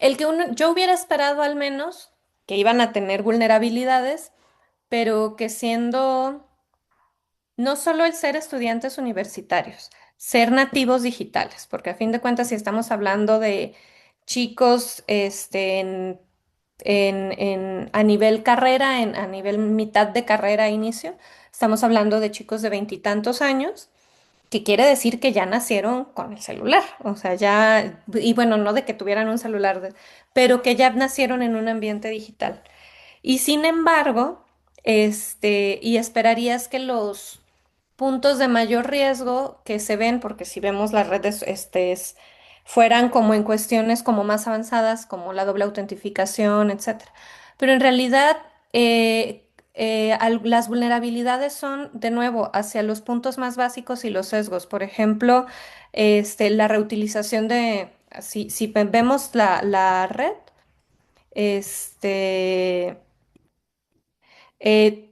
el que yo hubiera esperado al menos que iban a tener vulnerabilidades, pero que siendo no solo el ser estudiantes universitarios, ser nativos digitales, porque a fin de cuentas, si estamos hablando de chicos a nivel carrera, a nivel mitad de carrera, inicio, estamos hablando de chicos de veintitantos años, que quiere decir que ya nacieron con el celular, o sea, ya, y bueno, no de que tuvieran un celular, pero que ya nacieron en un ambiente digital. Y sin embargo, y esperarías que los puntos de mayor riesgo que se ven, porque si vemos las redes, fueran como en cuestiones como más avanzadas, como la doble autentificación, etcétera. Pero en realidad, las vulnerabilidades son, de nuevo, hacia los puntos más básicos y los sesgos. Por ejemplo, la reutilización si vemos la red, este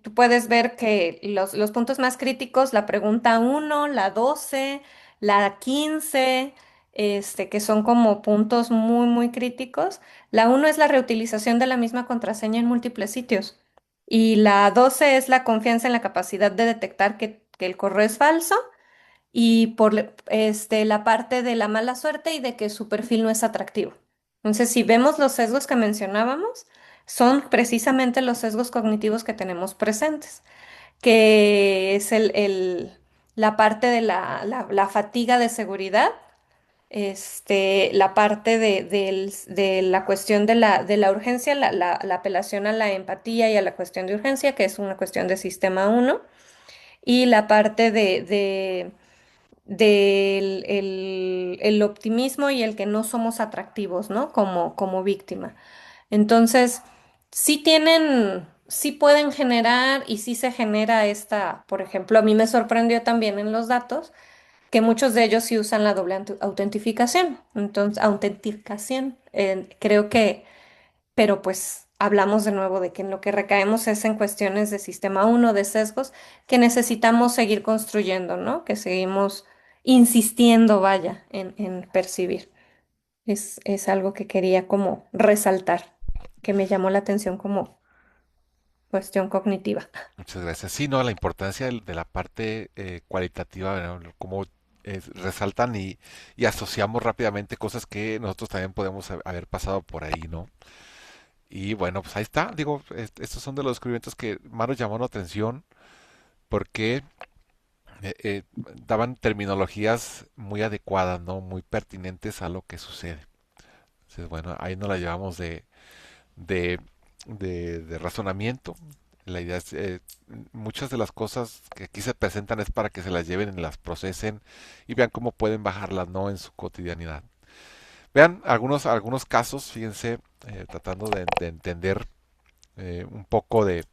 tú puedes ver que los puntos más críticos, la pregunta uno, la 12, la 15, que son como puntos muy, muy críticos. La uno es la reutilización de la misma contraseña en múltiples sitios. Y la 12 es la confianza en la capacidad de detectar que el correo es falso y la parte de la mala suerte y de que su perfil no es atractivo. Entonces, si vemos los sesgos que mencionábamos, son precisamente los sesgos cognitivos que tenemos presentes, que es la parte de la fatiga de seguridad, la parte de la cuestión de la urgencia, la apelación a la empatía y a la cuestión de urgencia, que es una cuestión de sistema uno, y la parte del el optimismo y el que no somos atractivos, ¿no? Como víctima. Entonces, sí pueden generar y sí se genera por ejemplo, a mí me sorprendió también en los datos que muchos de ellos sí usan la doble autentificación. Entonces, creo que pero pues hablamos de nuevo de que en lo que recaemos es en cuestiones de sistema uno, de sesgos, que necesitamos seguir construyendo, ¿no? Que seguimos insistiendo, vaya, en percibir. Es algo que quería como resaltar, que me llamó la atención como cuestión cognitiva. Muchas gracias. Sí, no, la importancia de la parte cualitativa, ¿no? Cómo resaltan y asociamos rápidamente cosas que nosotros también podemos haber pasado por ahí, ¿no? Y bueno, pues ahí está. Digo, estos son de los descubrimientos que más nos llamaron la atención porque eh, eh, daban terminologías muy adecuadas, ¿no? Muy pertinentes a lo que sucede. Entonces, bueno, ahí nos la llevamos de, de razonamiento. La idea es, muchas de las cosas que aquí se presentan es para que se las lleven y las procesen y vean cómo pueden bajarlas, ¿no? En su cotidianidad. Vean algunos casos, fíjense, tratando de entender un poco de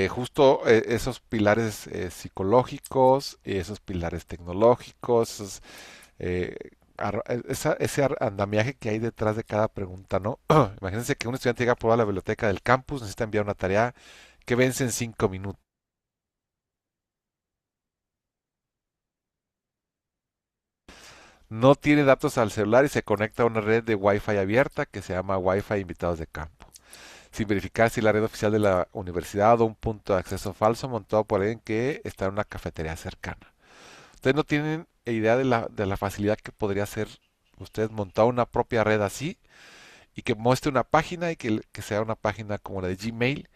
justo esos pilares psicológicos, esos pilares tecnológicos, eh, ese andamiaje que hay detrás de cada pregunta, ¿no? Imagínense que un estudiante llega a probar la biblioteca del campus, necesita enviar una tarea que vence en 5 minutos. No tiene datos al celular y se conecta a una red de Wi-Fi abierta que se llama Wi-Fi Invitados de Campo, sin verificar si la red oficial de la universidad o un punto de acceso falso montado por alguien que está en una cafetería cercana. Ustedes no tienen idea de la facilidad que podría ser ustedes montar una propia red así y que muestre una página y que sea una página como la de Gmail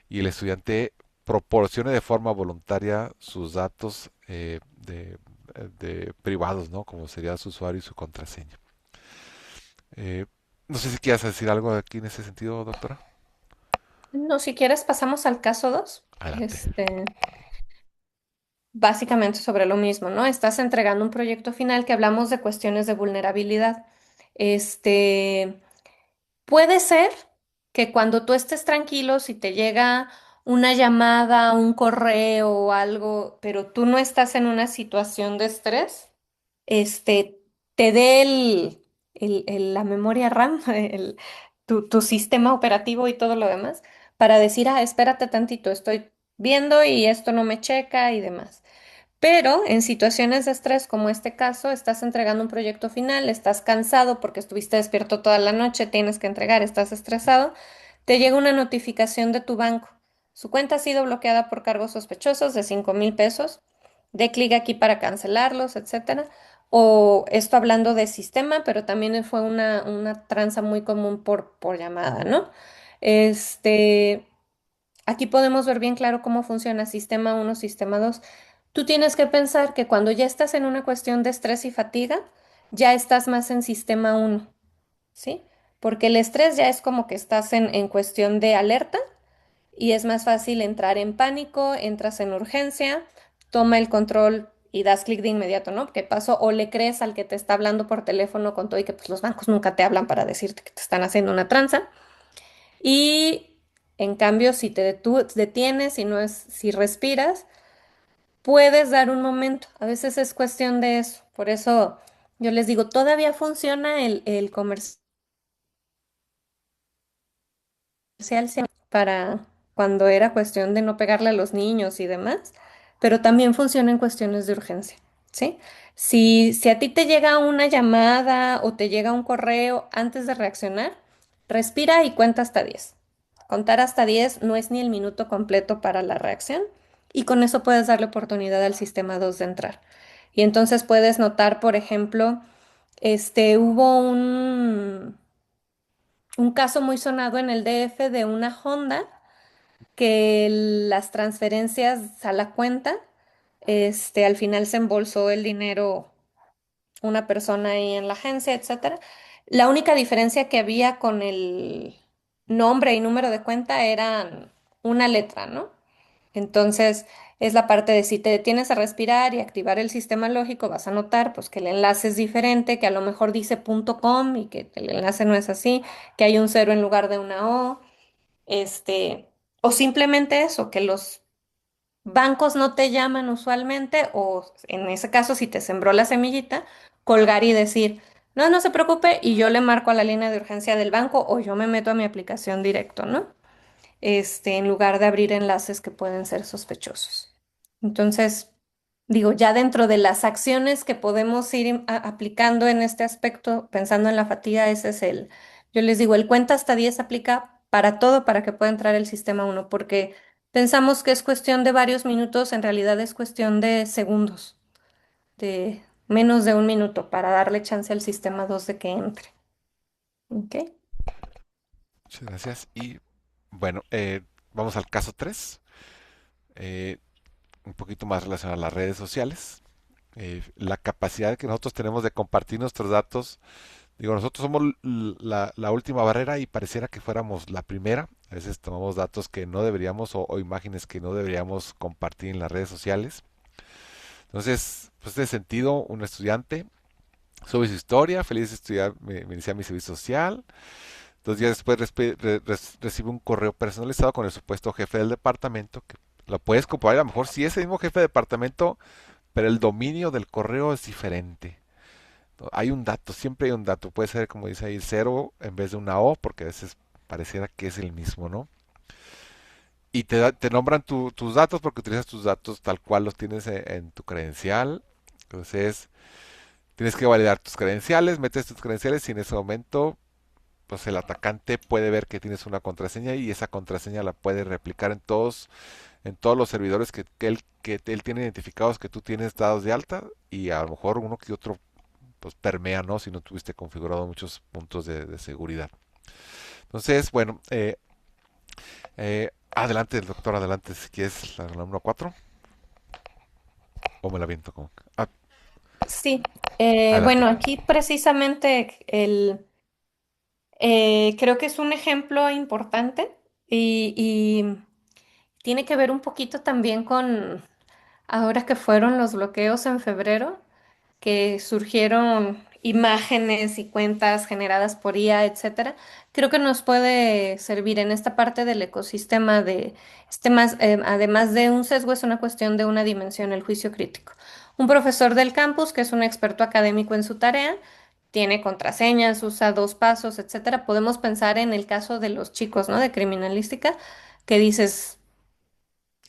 y el estudiante proporcione de forma voluntaria sus datos de privados, ¿no? Como sería su usuario y su contraseña. Eh, no sé si quieras decir algo aquí en ese sentido, doctora. No, si quieres, pasamos al caso 2. Adelante. Básicamente sobre lo mismo, ¿no? Estás entregando un proyecto final que hablamos de cuestiones de vulnerabilidad. Este, puede ser. que cuando tú estés tranquilo, si te llega una llamada, un correo o algo, pero tú no estás en una situación de estrés, este, te dé la memoria RAM, tu sistema operativo y todo lo demás, para decir, ah, espérate tantito, estoy viendo y esto no me checa y demás. Pero en situaciones de estrés como este caso, estás entregando un proyecto final, estás cansado porque estuviste despierto toda la noche, tienes que entregar, estás estresado, te llega una notificación de tu banco. Su cuenta ha sido bloqueada por cargos sospechosos de 5,000 pesos. Dé clic aquí para cancelarlos, etcétera. O esto hablando de sistema, pero también fue una tranza muy común por llamada, ¿no? Este, Aquí podemos ver bien claro cómo funciona sistema uno, sistema 2. Tú tienes que pensar que cuando ya estás en una cuestión de estrés y fatiga, ya estás más en sistema uno, ¿sí? Porque el estrés ya es como que estás en cuestión de alerta y es más fácil entrar en pánico, entras en urgencia, toma el control y das clic de inmediato, ¿no? ¿Qué pasó? O le crees al que te está hablando por teléfono con todo y que pues los bancos nunca te hablan para decirte que te están haciendo una tranza. Y en cambio, si detienes, si no es, si respiras, puedes dar un momento. A veces es cuestión de eso. Por eso yo les digo, todavía funciona el comercial para cuando era cuestión de no pegarle a los niños y demás, pero también funciona en cuestiones de urgencia, ¿sí? Si a ti te llega una llamada o te llega un correo antes de reaccionar, respira y cuenta hasta 10. Contar hasta 10 no es ni el minuto completo para la reacción y con eso puedes darle oportunidad al sistema 2 de entrar. Y entonces puedes notar, por ejemplo, hubo un caso muy sonado en el DF de una Honda que las transferencias a la cuenta, al final se embolsó el dinero una persona ahí en la agencia, etcétera. La única diferencia que había con el nombre y número de cuenta eran una letra, ¿no? Entonces, es la parte de si te detienes a respirar y activar el sistema lógico, vas a notar pues que el enlace es diferente, que a lo mejor dice .com y que el enlace no es así, que hay un cero en lugar de una O, este, o simplemente eso, que los bancos no te llaman usualmente, o en ese caso, si te sembró la semillita, colgar y decir, no, no se preocupe, y yo le marco a la línea de urgencia del banco o yo me meto a mi aplicación directo, ¿no? En lugar de abrir enlaces que pueden ser sospechosos. Entonces, digo, ya dentro de las acciones que podemos ir aplicando en este aspecto, pensando en la fatiga, ese es yo les digo, el cuenta hasta 10 aplica para todo para que pueda entrar el sistema uno, porque pensamos que es cuestión de varios minutos, en realidad es cuestión de segundos, de menos de un minuto para darle chance al sistema 2 de que entre. ¿Ok? Muchas gracias. Y bueno, vamos al caso 3, un poquito más relacionado a las redes sociales. La capacidad que nosotros tenemos de compartir nuestros datos. Digo, nosotros somos la última barrera y pareciera que fuéramos la primera. A veces tomamos datos que no deberíamos o imágenes que no deberíamos compartir en las redes sociales. Entonces, pues en ese sentido, un estudiante sube su historia, feliz de estudiar, me inicia mi servicio social. 2 días después recibe un correo personalizado con el supuesto jefe del departamento, que lo puedes comprobar, a lo mejor sí es el mismo jefe de departamento, pero el dominio del correo es diferente. Hay un dato, siempre hay un dato, puede ser como dice ahí cero en vez de una O, porque a veces pareciera que es el mismo, ¿no? Y te nombran tus datos porque utilizas tus datos tal cual los tienes en tu credencial. Entonces, tienes que validar tus credenciales, metes tus credenciales y en ese momento pues el atacante puede ver que tienes una contraseña y esa contraseña la puede replicar en todos los servidores que él tiene identificados que tú tienes dados de alta y a lo mejor uno que otro pues permea, ¿no? Si no tuviste configurado muchos puntos de seguridad. Entonces, bueno, adelante, doctor, adelante, si quieres la número 4 o me la viento como. Sí, Adelante. bueno, aquí precisamente creo que es un ejemplo importante y tiene que ver un poquito también con ahora que fueron los bloqueos en febrero, que surgieron imágenes y cuentas generadas por IA, etcétera, creo que nos puede servir en esta parte del ecosistema de este más, además de un sesgo, es una cuestión de una dimensión, el juicio crítico. Un profesor del campus, que es un experto académico en su tarea, tiene contraseñas, usa dos pasos, etcétera. Podemos pensar en el caso de los chicos, ¿no? De criminalística, que dices,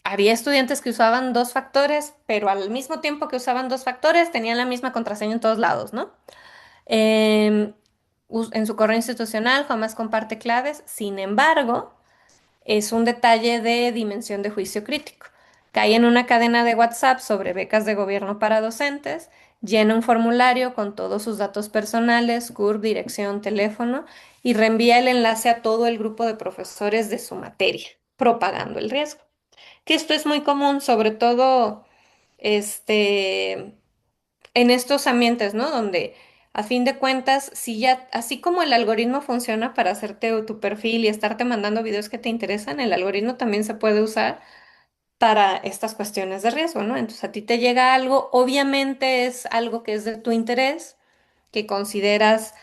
había estudiantes que usaban dos factores, pero al mismo tiempo que usaban dos factores, tenían la misma contraseña en todos lados, ¿no? Em, en su correo institucional jamás comparte claves, sin embargo, es un detalle de dimensión de juicio crítico. Cae en una cadena de WhatsApp sobre becas de gobierno para docentes, llena un formulario con todos sus datos personales, CURP, dirección, teléfono, y reenvía el enlace a todo el grupo de profesores de su materia, propagando el riesgo. Que esto es muy común, sobre todo este, en estos ambientes, ¿no? Donde a fin de cuentas, si ya, así como el algoritmo funciona para hacerte tu perfil y estarte mandando videos que te interesan, el algoritmo también se puede usar para estas cuestiones de riesgo, ¿no? Entonces a ti te llega algo, obviamente es algo que es de tu interés, que consideras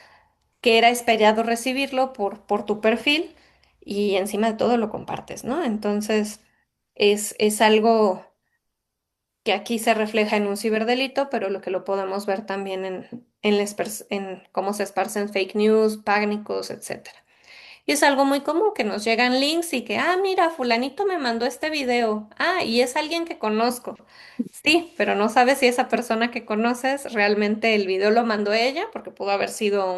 que era esperado recibirlo por tu perfil y encima de todo lo compartes, ¿no? Entonces es algo que aquí se refleja en un ciberdelito, pero lo que lo podemos ver también en cómo se esparcen fake news, pánicos, etcétera. Y es algo muy común que nos llegan links y que, mira, fulanito me mandó este video. Y es alguien que conozco. Sí, pero no sabes si esa persona que conoces realmente el video lo mandó ella, porque pudo haber sido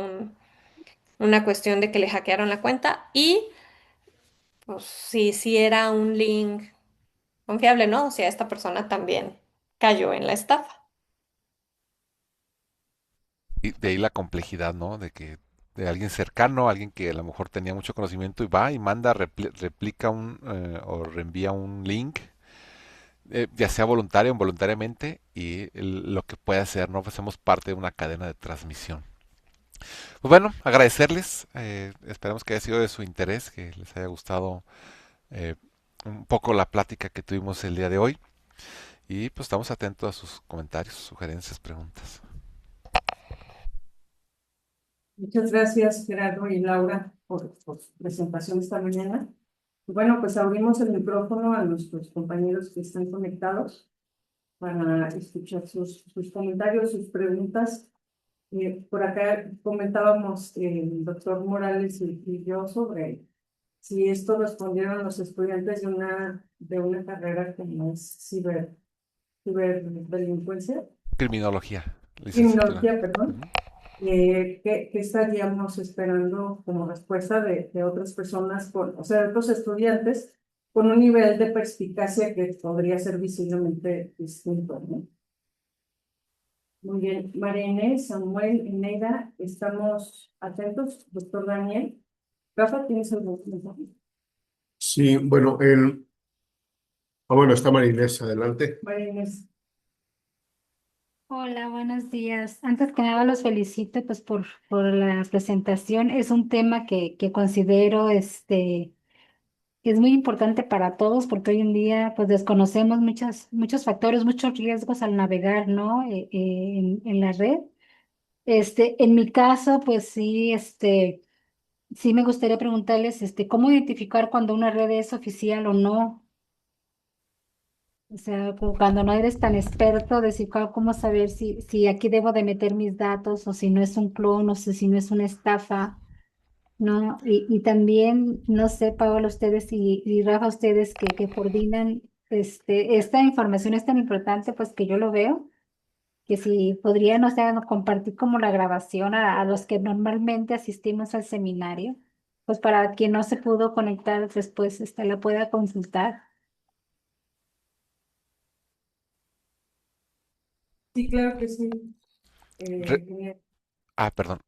una cuestión de que le hackearon la cuenta. Y pues si era un link confiable, ¿no? O sea, esta persona también cayó en la estafa. Y de ahí la complejidad, ¿no? De que de alguien cercano, alguien que a lo mejor tenía mucho conocimiento y va y manda, replica o reenvía un link, ya sea voluntario o involuntariamente, y lo que puede hacer, ¿no? Pues somos parte de una cadena de transmisión. Pues bueno, agradecerles, esperamos que haya sido de su interés, que les haya gustado eh, un poco la plática que tuvimos el día de hoy, y pues estamos atentos a sus comentarios, sugerencias, preguntas. Muchas gracias, Gerardo y Laura, por su presentación esta mañana. Bueno, pues abrimos el micrófono a nuestros compañeros que están conectados para escuchar sus comentarios, sus preguntas. Por acá comentábamos el doctor Morales y yo sobre si esto respondieron los estudiantes de una carrera como es ciberdelincuencia, Criminología, licenciatura. criminología, perdón. Ujú. ¿Qué estaríamos esperando como respuesta de otras personas, o sea, de otros estudiantes, con un nivel de perspicacia que podría ser visiblemente distinto, ¿no? Muy bien, María Inés, Samuel, Eneida, estamos atentos, doctor Daniel. Rafa, ¿tienes algún comentario? Sí, bueno, bueno, está Marinés, adelante. María Inés, Hola, buenos días. Antes que nada los felicito pues por la presentación. Es un tema que considero que es muy importante para todos porque hoy en día pues desconocemos muchos factores, muchos riesgos al navegar, ¿no? En la red. En mi caso, pues sí, sí me gustaría preguntarles, ¿cómo identificar cuando una red es oficial o no? O sea, cuando no eres tan experto, decir cómo saber si aquí debo de meter mis datos o si no es un clon o si no es una estafa, ¿no? Y también, no sé, Paola, ustedes y Rafa, ustedes que coordinan, esta información es tan importante, pues que yo lo veo, que si podrían, o sea, compartir como la grabación a los que normalmente asistimos al seminario, pues para quien no se pudo conectar después, la pueda consultar. sí, claro que sí. Re- Genial. Perdón.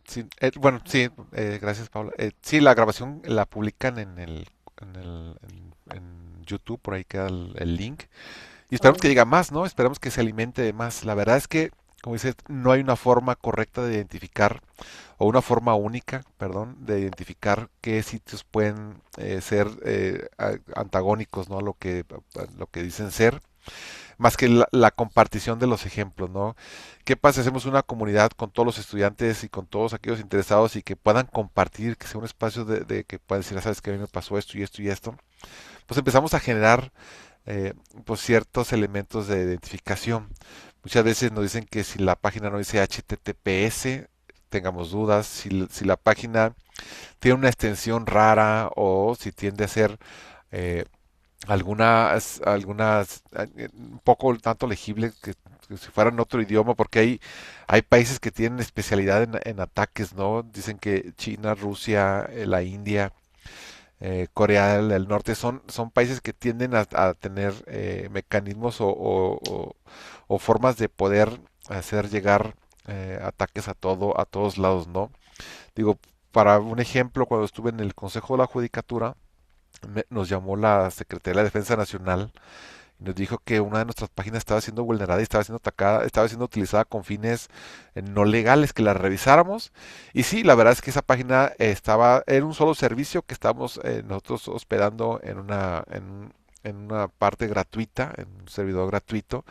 Sí, bueno, sí, gracias, Paula. Sí, la grabación la publican en YouTube, por ahí queda el link. Y esperamos que llegue a más, ¿no? Esperamos que se alimente de más. La verdad es que como dices, no hay una forma correcta de identificar, o una forma única, perdón, de identificar qué sitios pueden ser antagónicos, ¿no? A lo que dicen ser, más que la compartición de los ejemplos, ¿no? ¿Qué pasa si hacemos una comunidad con todos los estudiantes y con todos aquellos interesados y que puedan compartir, que sea un espacio de que puedan decir, "Ah, sabes que a mí me pasó esto y esto y esto"? Pues empezamos a generar pues ciertos elementos de identificación. Muchas veces nos dicen que si la página no dice HTTPS, tengamos dudas. Si la página tiene una extensión rara o si tiende a ser eh, un poco tanto legible que si fuera en otro idioma, porque hay países que tienen especialidad en ataques, ¿no? Dicen que China, Rusia, la India, Corea del Norte son países que tienden a tener mecanismos o formas de poder hacer llegar ataques a todos lados, ¿no? Digo, para un ejemplo, cuando estuve en el Consejo de la Judicatura, nos llamó la Secretaría de la Defensa Nacional y nos dijo que una de nuestras páginas estaba siendo vulnerada y estaba siendo atacada, estaba siendo utilizada con fines no legales, que la revisáramos. Y sí, la verdad es que esa página era un solo servicio que estábamos nosotros hospedando en una parte gratuita, en un servidor gratuito,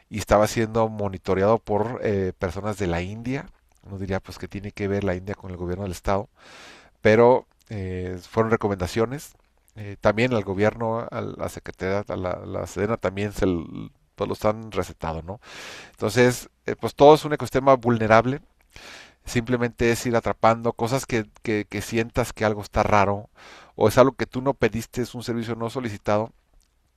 y estaba siendo monitoreado por personas de la India. Uno diría pues que tiene que ver la India con el gobierno del estado, pero fueron recomendaciones. También al gobierno, a la Secretaría, la Sedena también pues lo están recetado, ¿no? Entonces, pues todo es un ecosistema vulnerable. Simplemente es ir atrapando cosas que sientas que algo está raro o es algo que tú no pediste, es un servicio no solicitado.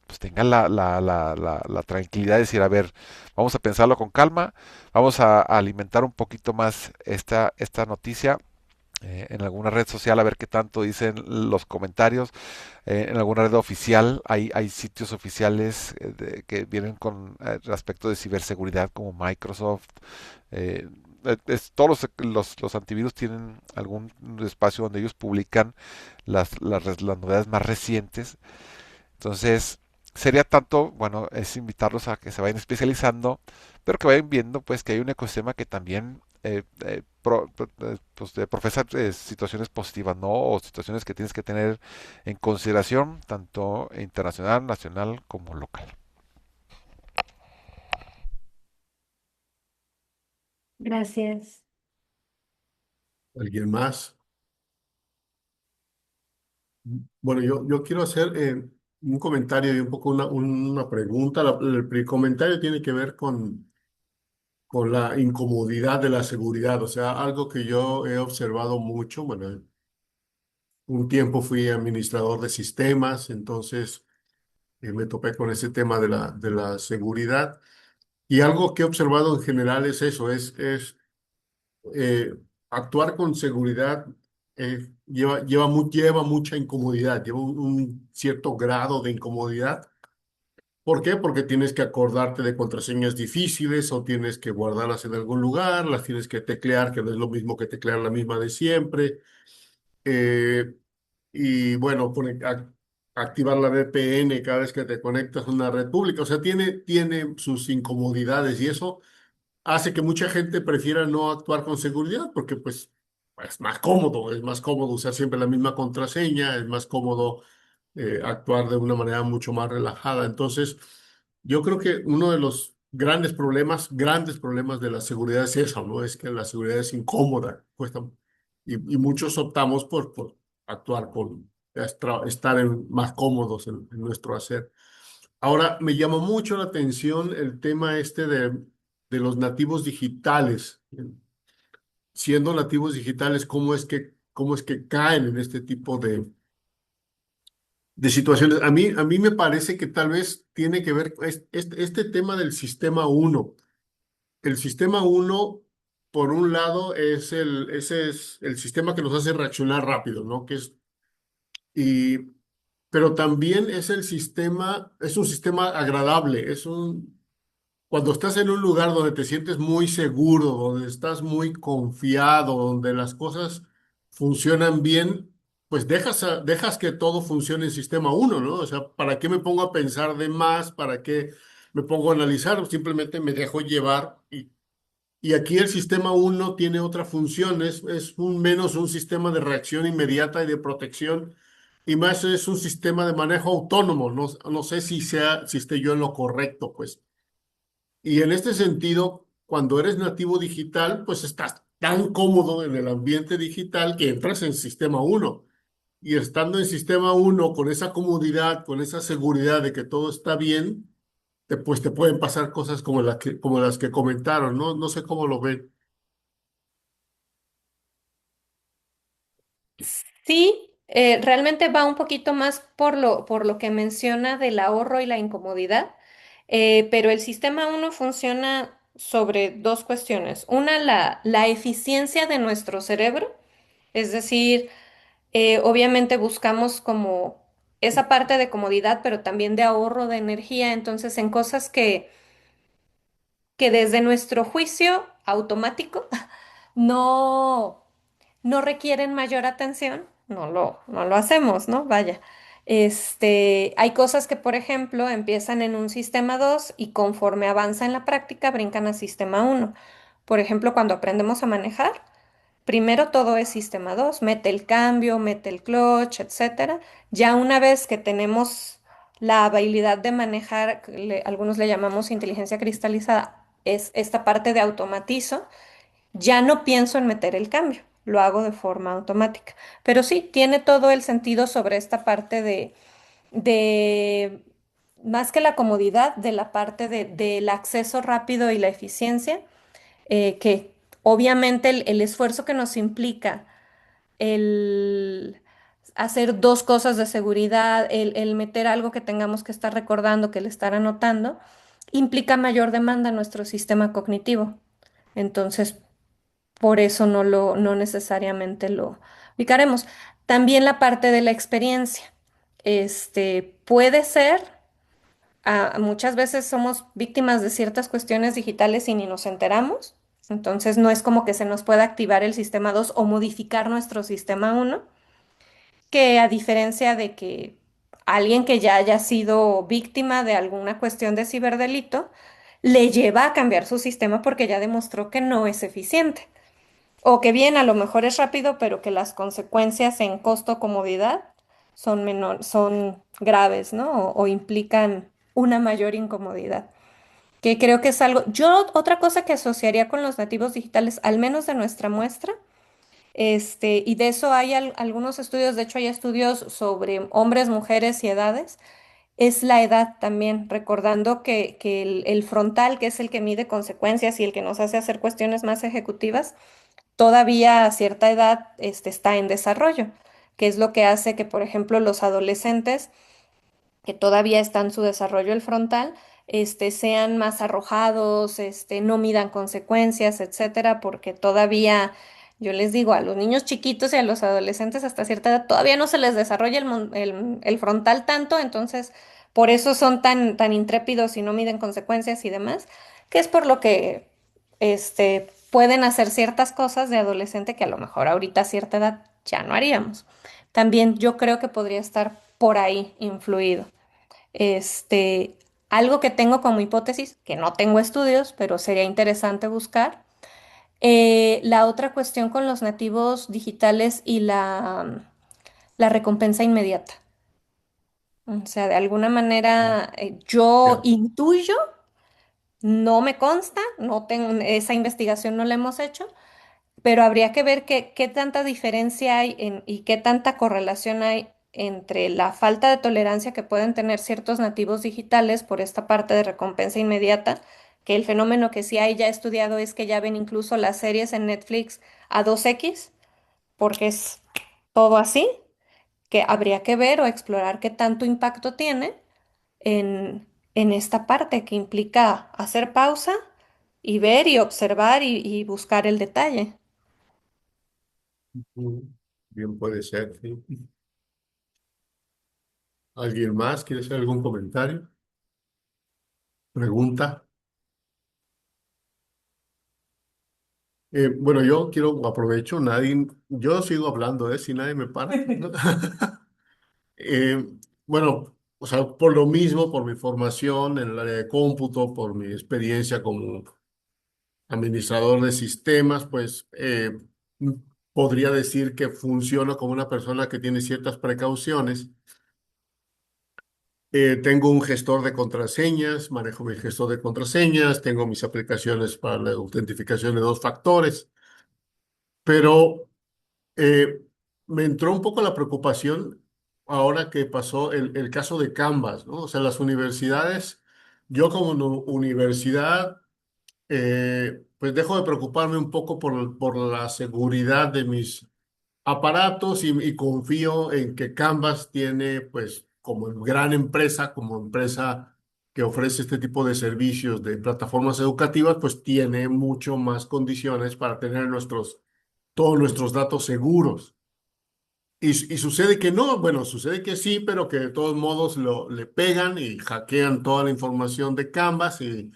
Pues tengan la tranquilidad de decir, a ver, vamos a pensarlo con calma, vamos a alimentar un poquito más esta noticia en alguna red social a ver qué tanto dicen los comentarios. En alguna red oficial hay sitios oficiales que vienen con aspecto de ciberseguridad como Microsoft. eh, Todos los antivirus tienen algún espacio donde ellos publican las novedades más recientes. Entonces, sería tanto, bueno, es invitarlos a que se vayan especializando, pero que vayan viendo pues que hay un ecosistema que también pues, profesa situaciones positivas, ¿no? O situaciones que tienes que tener en consideración, tanto internacional, nacional como local. Gracias. ¿Alguien más? Bueno, yo quiero hacer un comentario y un poco una pregunta. El comentario tiene que ver con la incomodidad de la seguridad, o sea, algo que yo he observado mucho. Bueno, un tiempo fui administrador de sistemas, entonces me topé con ese tema de la seguridad. Y algo que he observado en general es eso, eh, actuar con seguridad lleva mucha incomodidad, lleva un cierto grado de incomodidad. ¿Por qué? Porque tienes que acordarte de contraseñas difíciles o tienes que guardarlas en algún lugar, las tienes que teclear, que no es lo mismo que teclear la misma de siempre. Eh, y bueno, activar la VPN cada vez que te conectas a una red pública. O sea, tiene sus incomodidades y eso hace que mucha gente prefiera no actuar con seguridad porque pues es más cómodo usar siempre la misma contraseña, es más cómodo actuar de una manera mucho más relajada. Entonces, yo creo que uno de los grandes problemas de la seguridad es eso, ¿no? Es que la seguridad es incómoda, cuesta, y muchos optamos por actuar estar más cómodos en nuestro hacer. Ahora, me llamó mucho la atención el tema este de los nativos digitales. Siendo nativos digitales, cómo es que caen en este tipo de situaciones? A mí me parece que tal vez tiene que ver este tema del sistema uno. El sistema uno, por un lado, ese es el sistema que nos hace reaccionar rápido, ¿no? Y, pero también es un sistema agradable, cuando estás en un lugar donde te sientes muy seguro, donde estás muy confiado, donde las cosas funcionan bien, pues dejas que todo funcione en sistema uno, ¿no? O sea, ¿para qué me pongo a pensar de más? ¿Para qué me pongo a analizar? Simplemente me dejo llevar Y aquí el sistema uno tiene otra función, es menos un sistema de reacción inmediata y de protección, y más es un sistema de manejo autónomo. No sé si esté yo en lo correcto, pues. Y en este sentido, cuando eres nativo digital, pues estás tan cómodo en el ambiente digital que entras en sistema uno. Y estando en sistema uno, con esa comodidad, con esa seguridad de que todo está bien, pues te pueden pasar cosas como las que comentaron, ¿no? No sé cómo lo ven. Sí, realmente va un poquito más por lo que menciona del ahorro y la incomodidad, pero el sistema uno funciona sobre dos cuestiones. Una, la eficiencia de nuestro cerebro, es decir, obviamente buscamos como esa parte de comodidad, pero también de ahorro de energía, entonces en cosas que desde nuestro juicio automático no, no requieren mayor atención, no lo hacemos, ¿no? Vaya. Hay cosas que, por ejemplo, empiezan en un sistema 2 y conforme avanza en la práctica brincan a sistema uno. Por ejemplo, cuando aprendemos a manejar, primero todo es sistema 2, mete el cambio, mete el clutch, etcétera. Ya una vez que tenemos la habilidad de manejar, algunos le llamamos inteligencia cristalizada, es esta parte de automatizo, ya no pienso en meter el cambio, lo hago de forma automática. Pero sí, tiene todo el sentido sobre esta parte de más que la comodidad, de la parte del acceso rápido y la eficiencia, que obviamente el esfuerzo que nos implica el hacer dos cosas de seguridad, el meter algo que tengamos que estar recordando, que el estar anotando, implica mayor demanda en nuestro sistema cognitivo. Entonces, por eso no necesariamente lo ubicaremos. También la parte de la experiencia. Puede ser, muchas veces somos víctimas de ciertas cuestiones digitales y ni nos enteramos. Entonces no es como que se nos pueda activar el sistema 2 o modificar nuestro sistema uno, que a diferencia de que alguien que ya haya sido víctima de alguna cuestión de ciberdelito, le lleva a cambiar su sistema porque ya demostró que no es eficiente. O que bien, a lo mejor es rápido, pero que las consecuencias en costo-comodidad son graves, ¿no? O implican una mayor incomodidad. Que creo que es algo. Yo, otra cosa que asociaría con los nativos digitales, al menos de nuestra muestra, y de eso hay algunos estudios, de hecho hay estudios sobre hombres, mujeres y edades, es la edad también, recordando que el frontal, que es el que mide consecuencias y el que nos hace hacer cuestiones más ejecutivas, todavía a cierta edad está en desarrollo, que es lo que hace que, por ejemplo, los adolescentes que todavía están en su desarrollo el frontal, sean más arrojados, no midan consecuencias, etcétera, porque todavía, yo les digo, a los niños chiquitos y a los adolescentes hasta cierta edad todavía no se les desarrolla el frontal tanto, entonces por eso son tan intrépidos y no miden consecuencias y demás, que es por lo que pueden hacer ciertas cosas de adolescente que a lo mejor ahorita a cierta edad ya no haríamos. También yo creo que podría estar por ahí influido. Este, Algo que tengo como hipótesis, que no tengo estudios, pero sería interesante buscar. La otra cuestión con los nativos digitales y la recompensa inmediata. O sea, de alguna manera yo Ya. intuyo, no me consta, no tengo, esa investigación no la hemos hecho, pero habría que ver qué tanta diferencia hay y qué tanta correlación hay entre la falta de tolerancia que pueden tener ciertos nativos digitales por esta parte de recompensa inmediata, que el fenómeno que sí hay ya estudiado es que ya ven incluso las series en Netflix a 2x, porque es todo así, que habría que ver o explorar qué tanto impacto tiene en esta parte que implica hacer pausa y ver y observar y buscar el detalle. Mm, Bien puede ser, sí. ¿Alguien más quiere hacer algún comentario? ¿Pregunta? Bueno, yo quiero, aprovecho, yo sigo hablando, si nadie me para. Eh, bueno, o sea, por lo mismo, por mi formación en el área de cómputo, por mi experiencia como administrador de sistemas, pues podría decir que funciono como una persona que tiene ciertas precauciones. Tengo un gestor de contraseñas, manejo mi gestor de contraseñas, tengo mis aplicaciones para la autentificación de dos factores, pero eh, me entró un poco la preocupación ahora que pasó el caso de Canvas, ¿no? O sea, las universidades, yo como universidad, pues dejo de preocuparme un poco por la seguridad de mis aparatos y confío en que Canvas tiene, pues, como gran empresa, como empresa que ofrece este tipo de servicios de plataformas educativas, pues tiene mucho más condiciones para tener todos nuestros datos seguros. Y sucede que no, bueno, sucede que sí, pero que de todos modos le pegan y hackean toda la información de Canvas y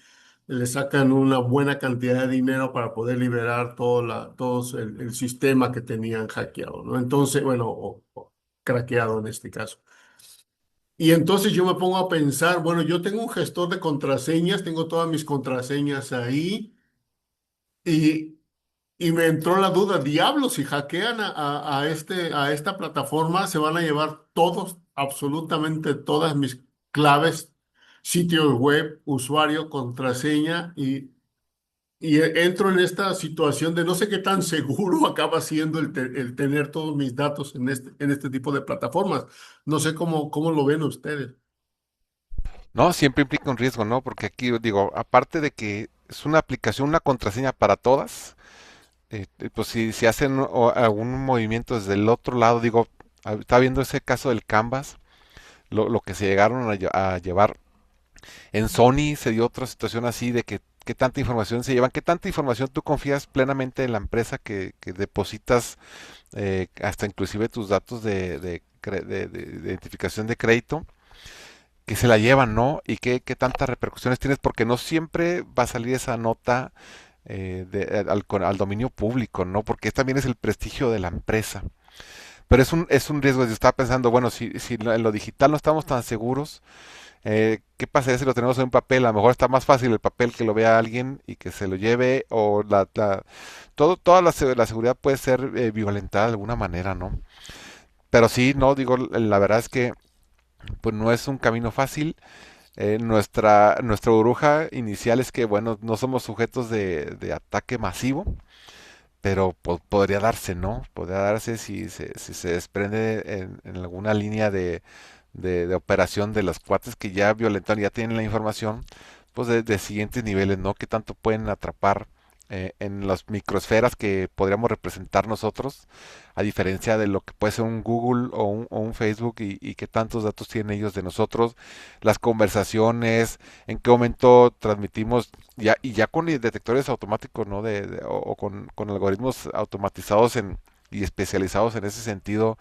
le sacan una buena cantidad de dinero para poder liberar todo el sistema que tenían hackeado, ¿no? Entonces, bueno, o craqueado en este caso. Y entonces yo me pongo a pensar, bueno, yo tengo un gestor de contraseñas, tengo todas mis contraseñas ahí y y me entró la duda, diablos, si hackean a esta plataforma, se van a llevar todos, absolutamente todas mis claves, sitios web, usuario, contraseña, y entro en esta situación de no sé qué tan seguro acaba siendo el tener todos mis datos en este tipo de plataformas. No sé cómo lo ven ustedes. No, siempre implica un riesgo, ¿no? Porque aquí digo, aparte de que es una aplicación, una contraseña para todas, pues si hacen algún movimiento desde el otro lado, digo, estaba viendo ese caso del Canvas, lo que se llegaron a llevar. En Sony se dio otra situación así de que qué tanta información se llevan, qué tanta información tú confías plenamente en la empresa que depositas hasta inclusive tus datos de identificación de crédito, que se la llevan, ¿no? Y qué tantas repercusiones tienes, porque no siempre va a salir esa nota al dominio público, ¿no? Porque también es el prestigio de la empresa. Pero es un riesgo. Yo estaba pensando, bueno, si en lo digital no estamos tan seguros, ¿qué pasaría si lo tenemos en un papel? A lo mejor está más fácil el papel que lo vea alguien y que se lo lleve, o toda la seguridad puede ser violentada de alguna manera, ¿no? Pero sí, no, digo, la verdad es que pues no es un camino fácil. Nuestra burbuja inicial es que, bueno, no somos sujetos de ataque masivo, pero podría darse, ¿no? Podría darse si se desprende en alguna línea de operación de los cuates que ya violentan, ya tienen la información, pues de siguientes niveles, ¿no? Que tanto pueden atrapar en las microesferas que podríamos representar nosotros, a diferencia de lo que puede ser un Google o un Facebook y qué tantos datos tienen ellos de nosotros, las conversaciones, en qué momento transmitimos, y ya con detectores automáticos, ¿no? O con algoritmos automatizados y especializados en ese sentido,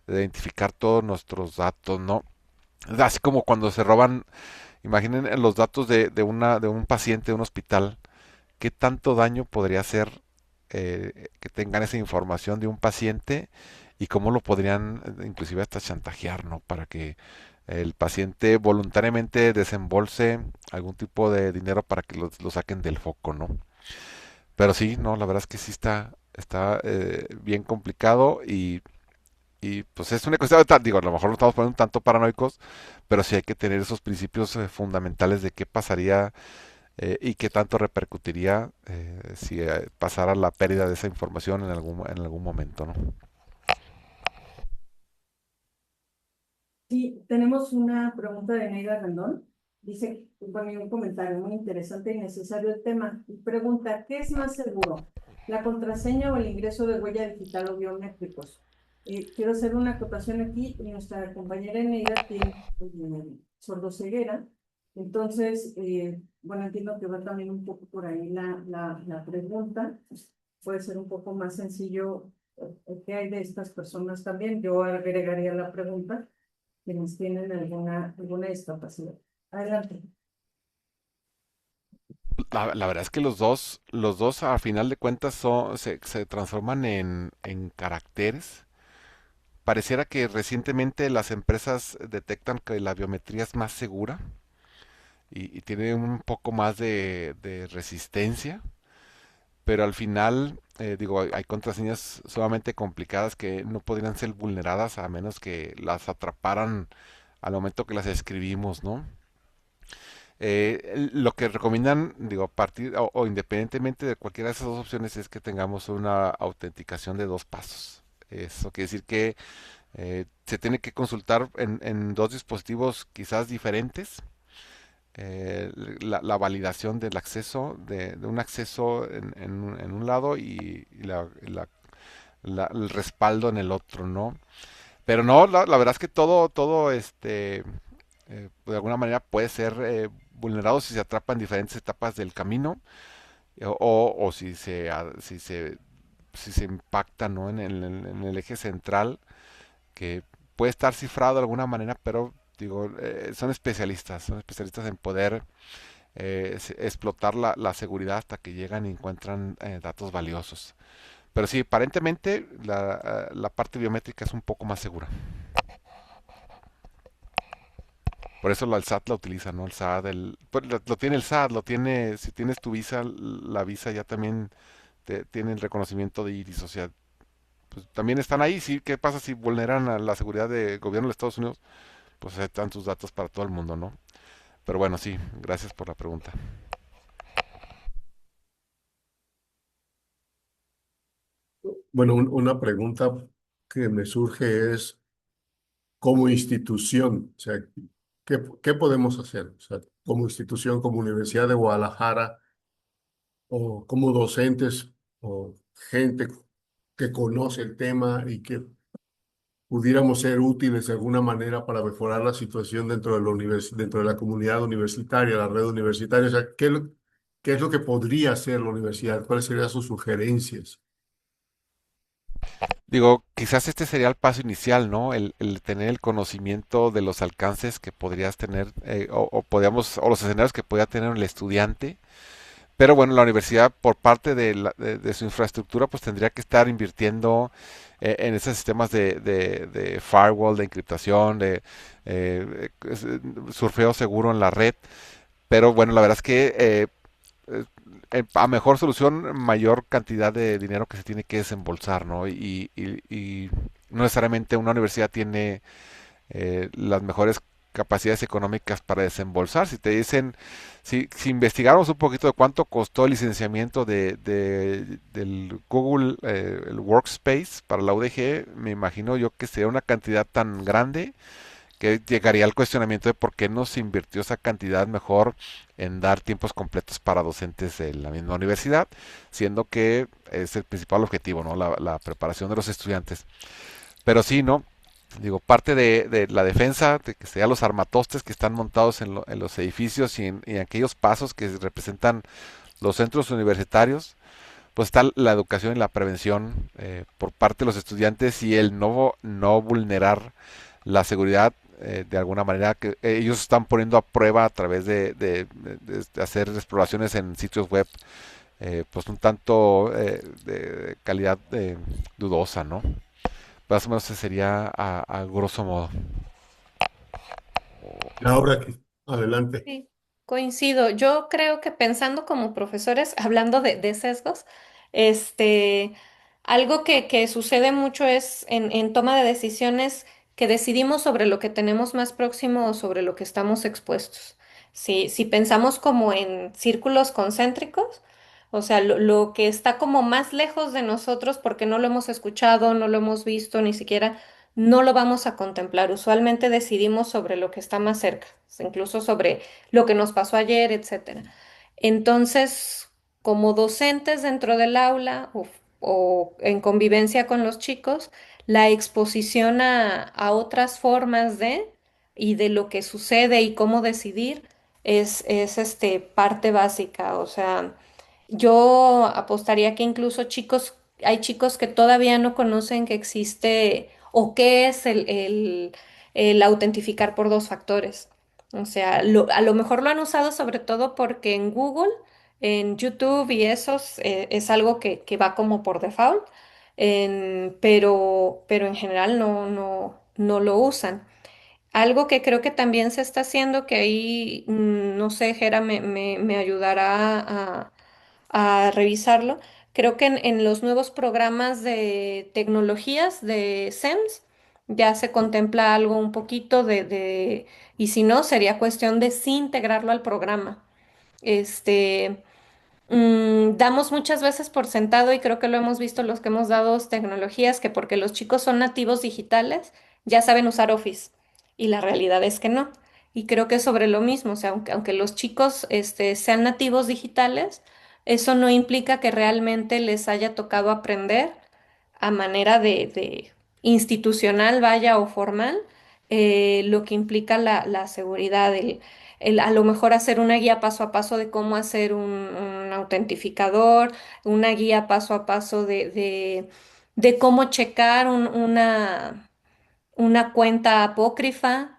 de identificar todos nuestros datos, ¿no? Así como cuando se roban, imaginen los datos de un paciente de un hospital, qué tanto daño podría hacer que tengan esa información de un paciente y cómo lo podrían inclusive hasta chantajear, ¿no? Para que el paciente voluntariamente desembolse algún tipo de dinero para que lo saquen del foco, ¿no? Pero sí, no, la verdad es que sí está bien complicado y pues es una cuestión, digo, a lo mejor lo estamos poniendo un tanto paranoicos, pero sí hay que tener esos principios fundamentales de qué pasaría y qué tanto repercutiría si pasara la pérdida de esa información en algún momento, ¿no? Sí, tenemos una pregunta de Neida Rendón. Dice, bueno, un comentario muy interesante y necesario el tema. Y pregunta, ¿qué es más seguro? ¿La contraseña o el ingreso de huella digital o biométricos? Quiero hacer una acotación aquí. Nuestra compañera Neida tiene sordoceguera. Entonces, bueno, entiendo que va también un poco por ahí la pregunta. Puede ser un poco más sencillo. ¿Qué hay de estas personas también? Yo agregaría la pregunta quienes tienen alguna discapacidad. Adelante. La verdad es que los dos a final de cuentas se transforman en caracteres. Pareciera que recientemente las empresas detectan que la biometría es más segura y tiene un poco más de resistencia. pero al final, digo, hay contraseñas sumamente complicadas que no podrían ser vulneradas a menos que las atraparan al momento que las escribimos, ¿no? Lo que recomiendan, digo, a partir o independientemente de cualquiera de esas dos opciones es que tengamos una autenticación de dos pasos. Eso quiere decir que se tiene que consultar en dos dispositivos quizás diferentes la validación del acceso, de un acceso en un lado y el respaldo en el otro, ¿no? Pero no, la verdad es que todo de alguna manera puede ser vulnerado si se atrapa en diferentes etapas del camino o si se impacta, ¿no? En el eje central, que puede estar cifrado de alguna manera, pero digo, son especialistas en poder explotar la seguridad hasta que llegan y encuentran datos valiosos. Pero sí, aparentemente la parte biométrica es un poco más segura. Por eso el SAT la utiliza, ¿no? El SAT, pues, lo tiene el SAT, lo tiene, si tienes tu visa, la visa ya también tiene el reconocimiento de iris, o sea, pues también están ahí, sí, ¿qué pasa si vulneran a la seguridad del gobierno de Estados Unidos? Pues están tus datos para todo el mundo, ¿no? Pero bueno, sí, gracias por la pregunta. Bueno, una pregunta que me surge es, como institución, o sea, ¿qué podemos hacer? O sea, como institución, como Universidad de Guadalajara, o como docentes, o gente que conoce el tema y que pudiéramos ser útiles de alguna manera para mejorar la situación dentro de dentro de la comunidad universitaria, la red universitaria. O sea, qué es lo que podría hacer la universidad? ¿Cuáles serían sus sugerencias? Digo, quizás este sería el paso inicial, ¿no? El tener el conocimiento de los alcances que podrías tener, o los escenarios que podría tener el estudiante. Pero bueno, la universidad, por parte de su infraestructura, pues tendría que estar invirtiendo en esos sistemas de firewall, de encriptación, surfeo seguro en la red. Pero bueno, la verdad es que a mejor solución, mayor cantidad de dinero que se tiene que desembolsar, ¿no? Y no necesariamente una universidad tiene las mejores capacidades económicas para desembolsar. Si te dicen, si investigáramos un poquito de cuánto costó el licenciamiento del Google, el Workspace para la UDG, me imagino yo que sería una cantidad tan grande que llegaría al cuestionamiento de por qué no se invirtió esa cantidad mejor en dar tiempos completos para docentes de la misma universidad, siendo que es el principal objetivo, ¿no? La preparación de los estudiantes. Pero sí, ¿no? Digo, parte de la defensa, de que sean los armatostes que están montados en los edificios y en aquellos pasos que representan los centros universitarios, pues está la educación y la prevención por parte de los estudiantes y el no vulnerar la seguridad de alguna manera que ellos están poniendo a prueba a través de hacer exploraciones en sitios web pues un tanto de calidad dudosa, ¿no? Más o menos ese sería a grosso modo. Ahora, adelante. Sí, coincido. Yo creo que pensando como profesores, hablando de sesgos, este, algo que sucede mucho es en toma de decisiones que decidimos sobre lo que tenemos más próximo o sobre lo que estamos expuestos. Si pensamos como en círculos concéntricos, o sea, lo que está como más lejos de nosotros porque no lo hemos escuchado, no lo hemos visto, ni siquiera no lo vamos a contemplar. Usualmente decidimos sobre lo que está más cerca, incluso sobre lo que nos pasó ayer, etcétera. Entonces, como docentes dentro del aula o en convivencia con los chicos, la exposición a otras formas de y de lo que sucede y cómo decidir es parte básica. O sea, yo apostaría que incluso hay chicos que todavía no conocen que existe o qué es el autentificar por dos factores. O sea, a lo mejor lo han usado sobre todo porque en Google, en YouTube y esos es algo que va como por default, pero en general no lo usan. Algo que creo que también se está haciendo, que ahí, no sé, Jera me ayudará a revisarlo. Creo que en los nuevos programas de tecnologías de SEMS ya se contempla algo un poquito y si no, sería cuestión de sí integrarlo al programa. Este, damos muchas veces por sentado y creo que lo hemos visto los que hemos dado tecnologías, que porque los chicos son nativos digitales, ya saben usar Office y la realidad es que no. Y creo que es sobre lo mismo, o sea, aunque los chicos sean nativos digitales, eso no implica que realmente les haya tocado aprender a manera de institucional, vaya, o formal, lo que implica la seguridad, a lo mejor hacer una guía paso a paso de cómo hacer un autentificador, una guía paso a paso de cómo checar una cuenta apócrifa,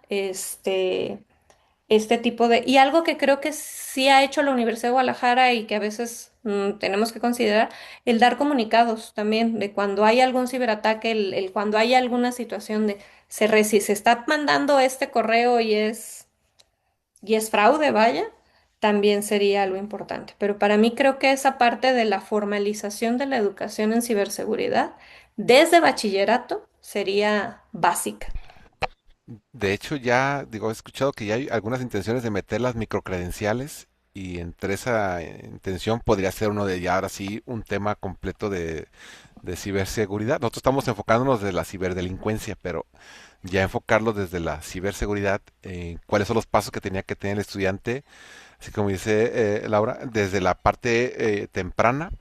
este tipo y algo que creo que sí ha hecho la Universidad de Guadalajara y que a veces tenemos que considerar, el dar comunicados también de cuando hay algún ciberataque, cuando hay alguna situación de si se está mandando este correo y es fraude, vaya, también sería algo importante. Pero para mí creo que esa parte de la formalización de la educación en ciberseguridad desde bachillerato sería básica. De hecho, ya, digo, he escuchado que ya hay algunas intenciones de meter las microcredenciales y entre esa intención podría ser uno de ya ahora sí un tema completo de ciberseguridad. Nosotros estamos enfocándonos de la ciberdelincuencia, pero ya enfocarlo desde la ciberseguridad, cuáles son los pasos que tenía que tener el estudiante, así como dice Laura, desde la parte temprana.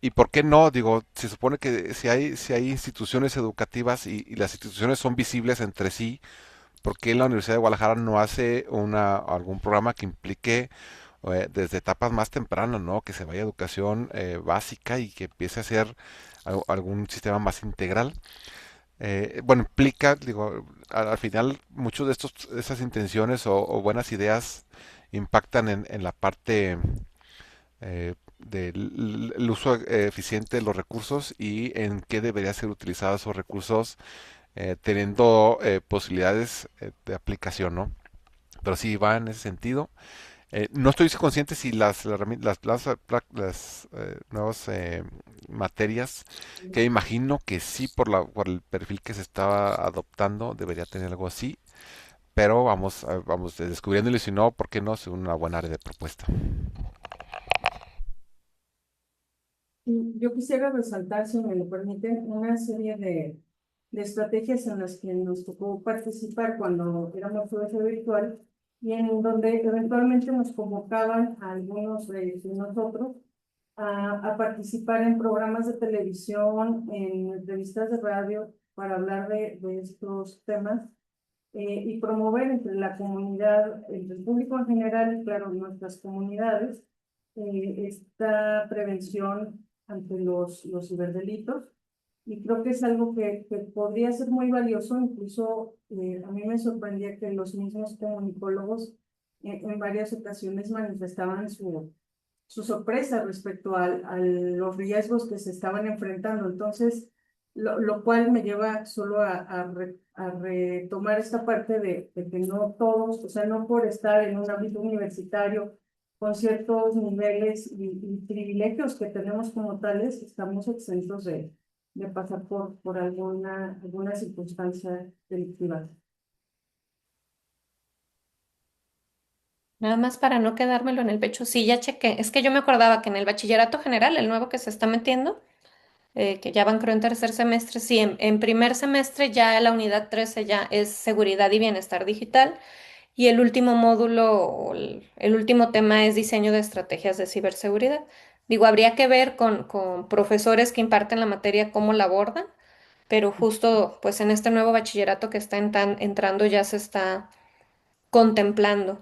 ¿Y por qué no? Digo, se supone que si hay instituciones educativas y las instituciones son visibles entre sí, ¿por qué la Universidad de Guadalajara no hace algún programa que implique desde etapas más tempranas, ¿no? Que se vaya a educación básica y que empiece a ser algún sistema más integral. Bueno, implica, digo, al final muchos de esas intenciones o buenas ideas impactan en la parte del el uso eficiente de los recursos y en qué debería ser utilizados esos recursos teniendo posibilidades de aplicación, ¿no? Pero sí va en ese sentido. No estoy consciente si las nuevas materias, que imagino que sí por el perfil que se estaba adoptando, debería tener algo así, pero vamos descubriéndolo y si no, ¿por qué no? Es una buena área de propuesta. Yo quisiera resaltar, si me lo permiten, una serie de estrategias en las que nos tocó participar cuando éramos clase virtual y en donde eventualmente nos convocaban a algunos de nosotros a participar en programas de televisión, en entrevistas de radio para hablar de estos temas y promover entre la comunidad, entre el público en general y claro, nuestras comunidades, esta prevención ante los ciberdelitos. Y creo que es algo que podría ser muy valioso, incluso a mí me sorprendía que los mismos comunicólogos en varias ocasiones manifestaban su sorpresa respecto a los riesgos que se estaban enfrentando. Entonces, lo cual me lleva solo a retomar esta parte de que no todos, o sea, no por estar en un ámbito universitario con ciertos niveles y privilegios que tenemos como tales, estamos exentos de pasar por alguna circunstancia delictiva. Nada más para no quedármelo en el pecho. Sí, ya chequé. Es que yo me acordaba que en el bachillerato general, el nuevo que se está metiendo, que ya van creo en tercer semestre, sí, en primer semestre ya la unidad 13 ya es seguridad y bienestar digital y el último módulo, o el último tema es diseño de estrategias de ciberseguridad. Digo, habría que ver con profesores que imparten la materia cómo la abordan, pero justo pues en este nuevo bachillerato que está entrando ya se está contemplando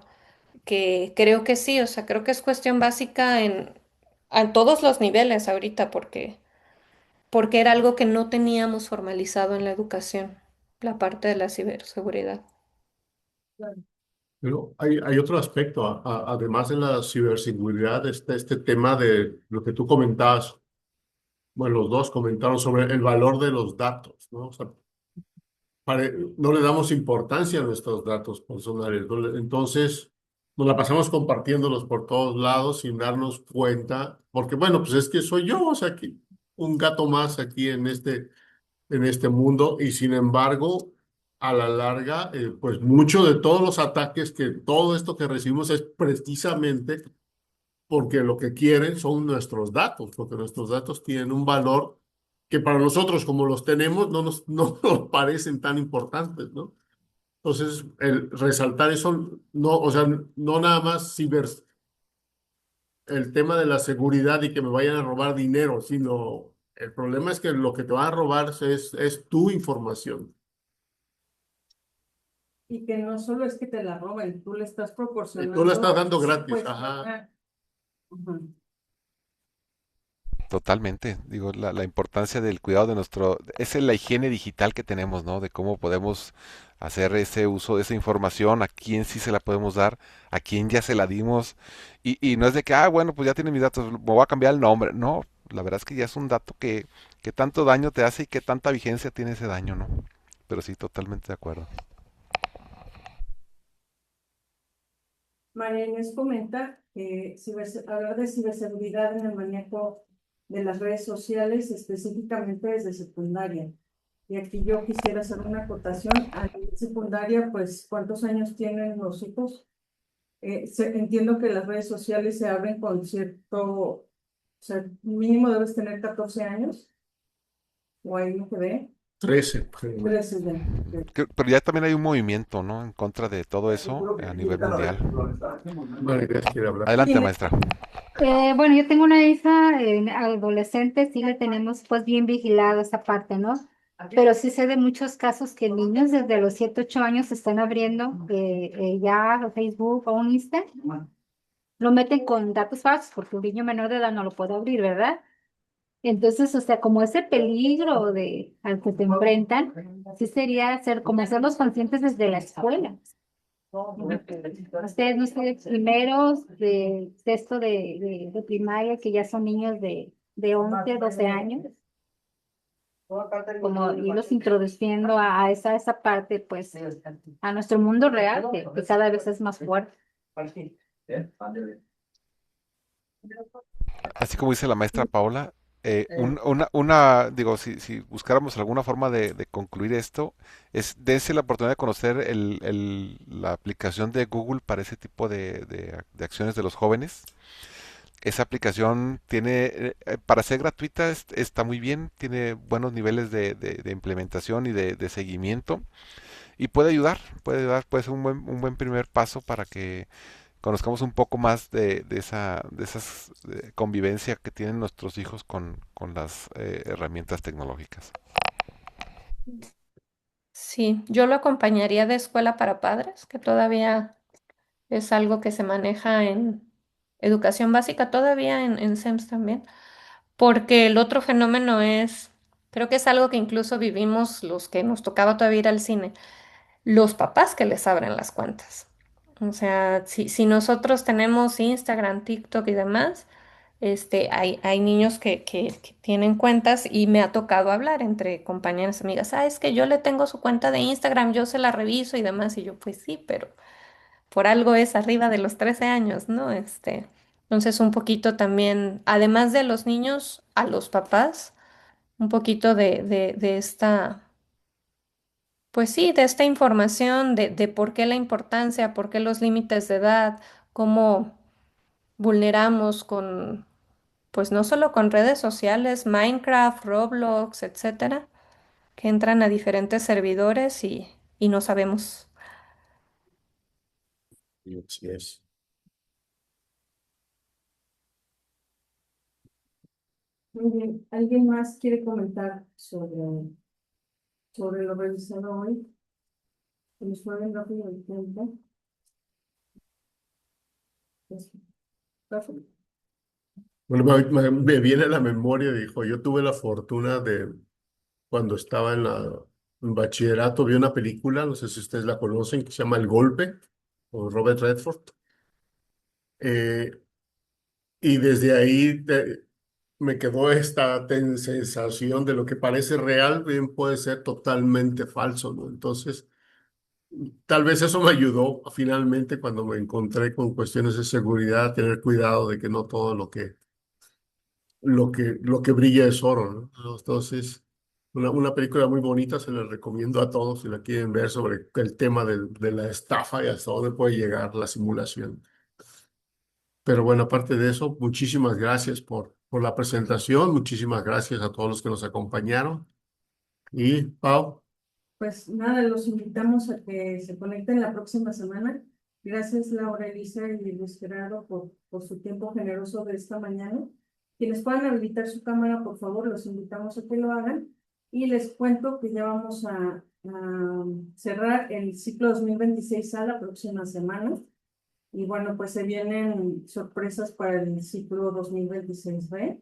que creo que sí, o sea, creo que es cuestión básica a todos los niveles ahorita, porque era algo que no teníamos formalizado en la educación, la parte de la ciberseguridad. Pero hay otro aspecto, además de la ciberseguridad, está este tema de lo que tú comentabas, bueno, los dos comentaron sobre el valor de los datos, ¿no? O sea, no le damos importancia a nuestros datos personales, ¿no? Entonces, nos la pasamos compartiéndolos por todos lados sin darnos cuenta, porque bueno, pues es que soy yo, o sea, que un gato más aquí en este mundo y sin embargo, a la larga, pues mucho de todos los ataques que todo esto que recibimos es precisamente porque lo que quieren son nuestros datos, porque nuestros datos tienen un valor que para nosotros, como los tenemos, no nos parecen tan importantes, ¿no? Entonces, el resaltar eso, no, o sea, no nada más el tema de la seguridad y que me vayan a robar dinero, sino el problema es que lo que te van a robar es tu información. Y que no solo es que te la roben, tú le estás Y tú la estás proporcionando dando gratis, ajá. supuestamente. Ujú. Totalmente. Digo, la importancia del cuidado de nuestro, esa es la higiene digital que tenemos, ¿no? De cómo podemos hacer ese uso de esa información, a quién sí se la podemos dar, a quién ya se la dimos. Y no es de que, ah, bueno, pues ya tiene mis datos, me voy a cambiar el nombre. No, la verdad es que ya es un dato que tanto daño te hace y que tanta vigencia tiene ese daño, ¿no? Pero sí, totalmente de acuerdo. María Inés comenta que hablar de ciberseguridad en el manejo de las redes sociales, específicamente desde secundaria. Y aquí yo quisiera hacer una acotación. A nivel secundaria, pues, ¿cuántos años tienen los hijos? Entiendo que las redes sociales se abren con cierto, o sea, mínimo debes tener 14 años, o ahí no que ve, 13. 13 ya. Pero ya también hay un movimiento, ¿no? En contra de todo eso a nivel mundial. María quiere hablar. Adelante, Dime. maestra. Bueno, yo tengo una hija adolescente, sí le tenemos pues bien vigilado esa parte, ¿no? Pero sí sé de muchos casos que niños desde los 7, 8 años están abriendo ya Facebook o un Insta, lo meten con datos falsos porque un niño menor de edad no lo puede abrir, ¿verdad? Entonces, o sea, como ese peligro al que se enfrentan, sí sería como hacerlos conscientes desde la escuela. Ustedes, no sé, primeros de sexto de primaria, que ya son niños de 11 12 años, como irlos introduciendo a esa parte, pues, a nuestro mundo real, que cada vez es más fuerte. Así como dice la maestra Paola, digo, si buscáramos alguna forma de concluir esto, es dense la oportunidad de conocer la aplicación de Google para ese tipo de acciones de los jóvenes. Esa aplicación tiene, para ser gratuita, está muy bien, tiene buenos niveles de implementación y de seguimiento y puede ayudar, puede ser un buen primer paso para que conozcamos un poco más de esas convivencia que tienen nuestros hijos con las herramientas tecnológicas. Sí, yo lo acompañaría de escuela para padres, que todavía es algo que se maneja en educación básica, todavía en SEMS también, porque el otro fenómeno es, creo que es algo que incluso vivimos los que nos tocaba todavía ir al cine, los papás que les abren las cuentas. O sea, si nosotros tenemos Instagram, TikTok y demás, hay niños que tienen cuentas y me ha tocado hablar entre compañeras, amigas, es que yo le tengo su cuenta de Instagram, yo se la reviso y demás, y yo, pues sí, pero por algo es arriba de los 13 años, ¿no? Entonces un poquito también, además de los niños, a los papás, un poquito de esta, pues sí, de esta información, de por qué la importancia, por qué los límites de edad, cómo vulneramos con, pues no solo con redes sociales, Minecraft, Roblox, etcétera, que entran a diferentes servidores y no sabemos. Así es. Muy bien. ¿Alguien más quiere comentar sobre lo revisado hoy? Se nos fue bien rápido el tiempo. Pues, perfecto. Bueno, me viene a la memoria, dijo, yo tuve la fortuna de, cuando estaba en bachillerato, vi una película, no sé si ustedes la conocen, que se llama El Golpe, con Robert Redford. Eh, y desde ahí me quedó esta sensación de lo que parece real, bien puede ser totalmente falso, ¿no? Entonces, Tal vez eso me ayudó finalmente cuando me encontré con cuestiones de seguridad, a tener cuidado de que no todo lo que brilla es oro, ¿no? Entonces, una película muy bonita, se la recomiendo a todos si la quieren ver sobre el tema de la estafa y hasta dónde puede llegar la simulación. Pero bueno, aparte de eso, muchísimas gracias por la presentación, muchísimas gracias a todos los que nos acompañaron. Y Pau, Pues nada, los invitamos a que se conecten la próxima semana. Gracias, Laura, Elisa y Luis Gerardo, por su tiempo generoso de esta mañana. Quienes puedan habilitar su cámara, por favor, los invitamos a que lo hagan. Y les cuento que ya vamos a cerrar el ciclo 2026 a la próxima semana. Y bueno, pues se vienen sorpresas para el ciclo 2026B,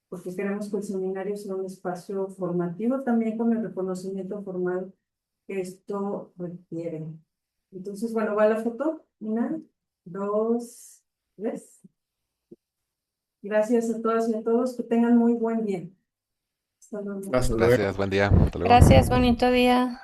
porque queremos que el seminario sea un espacio formativo también con el reconocimiento formal que esto requiere. Entonces, bueno, va la foto. Una, dos, tres. Gracias a todas y a todos. Que tengan muy buen día. Hasta luego. hasta luego. Gracias, buen día. Hasta luego. Gracias, bonito día.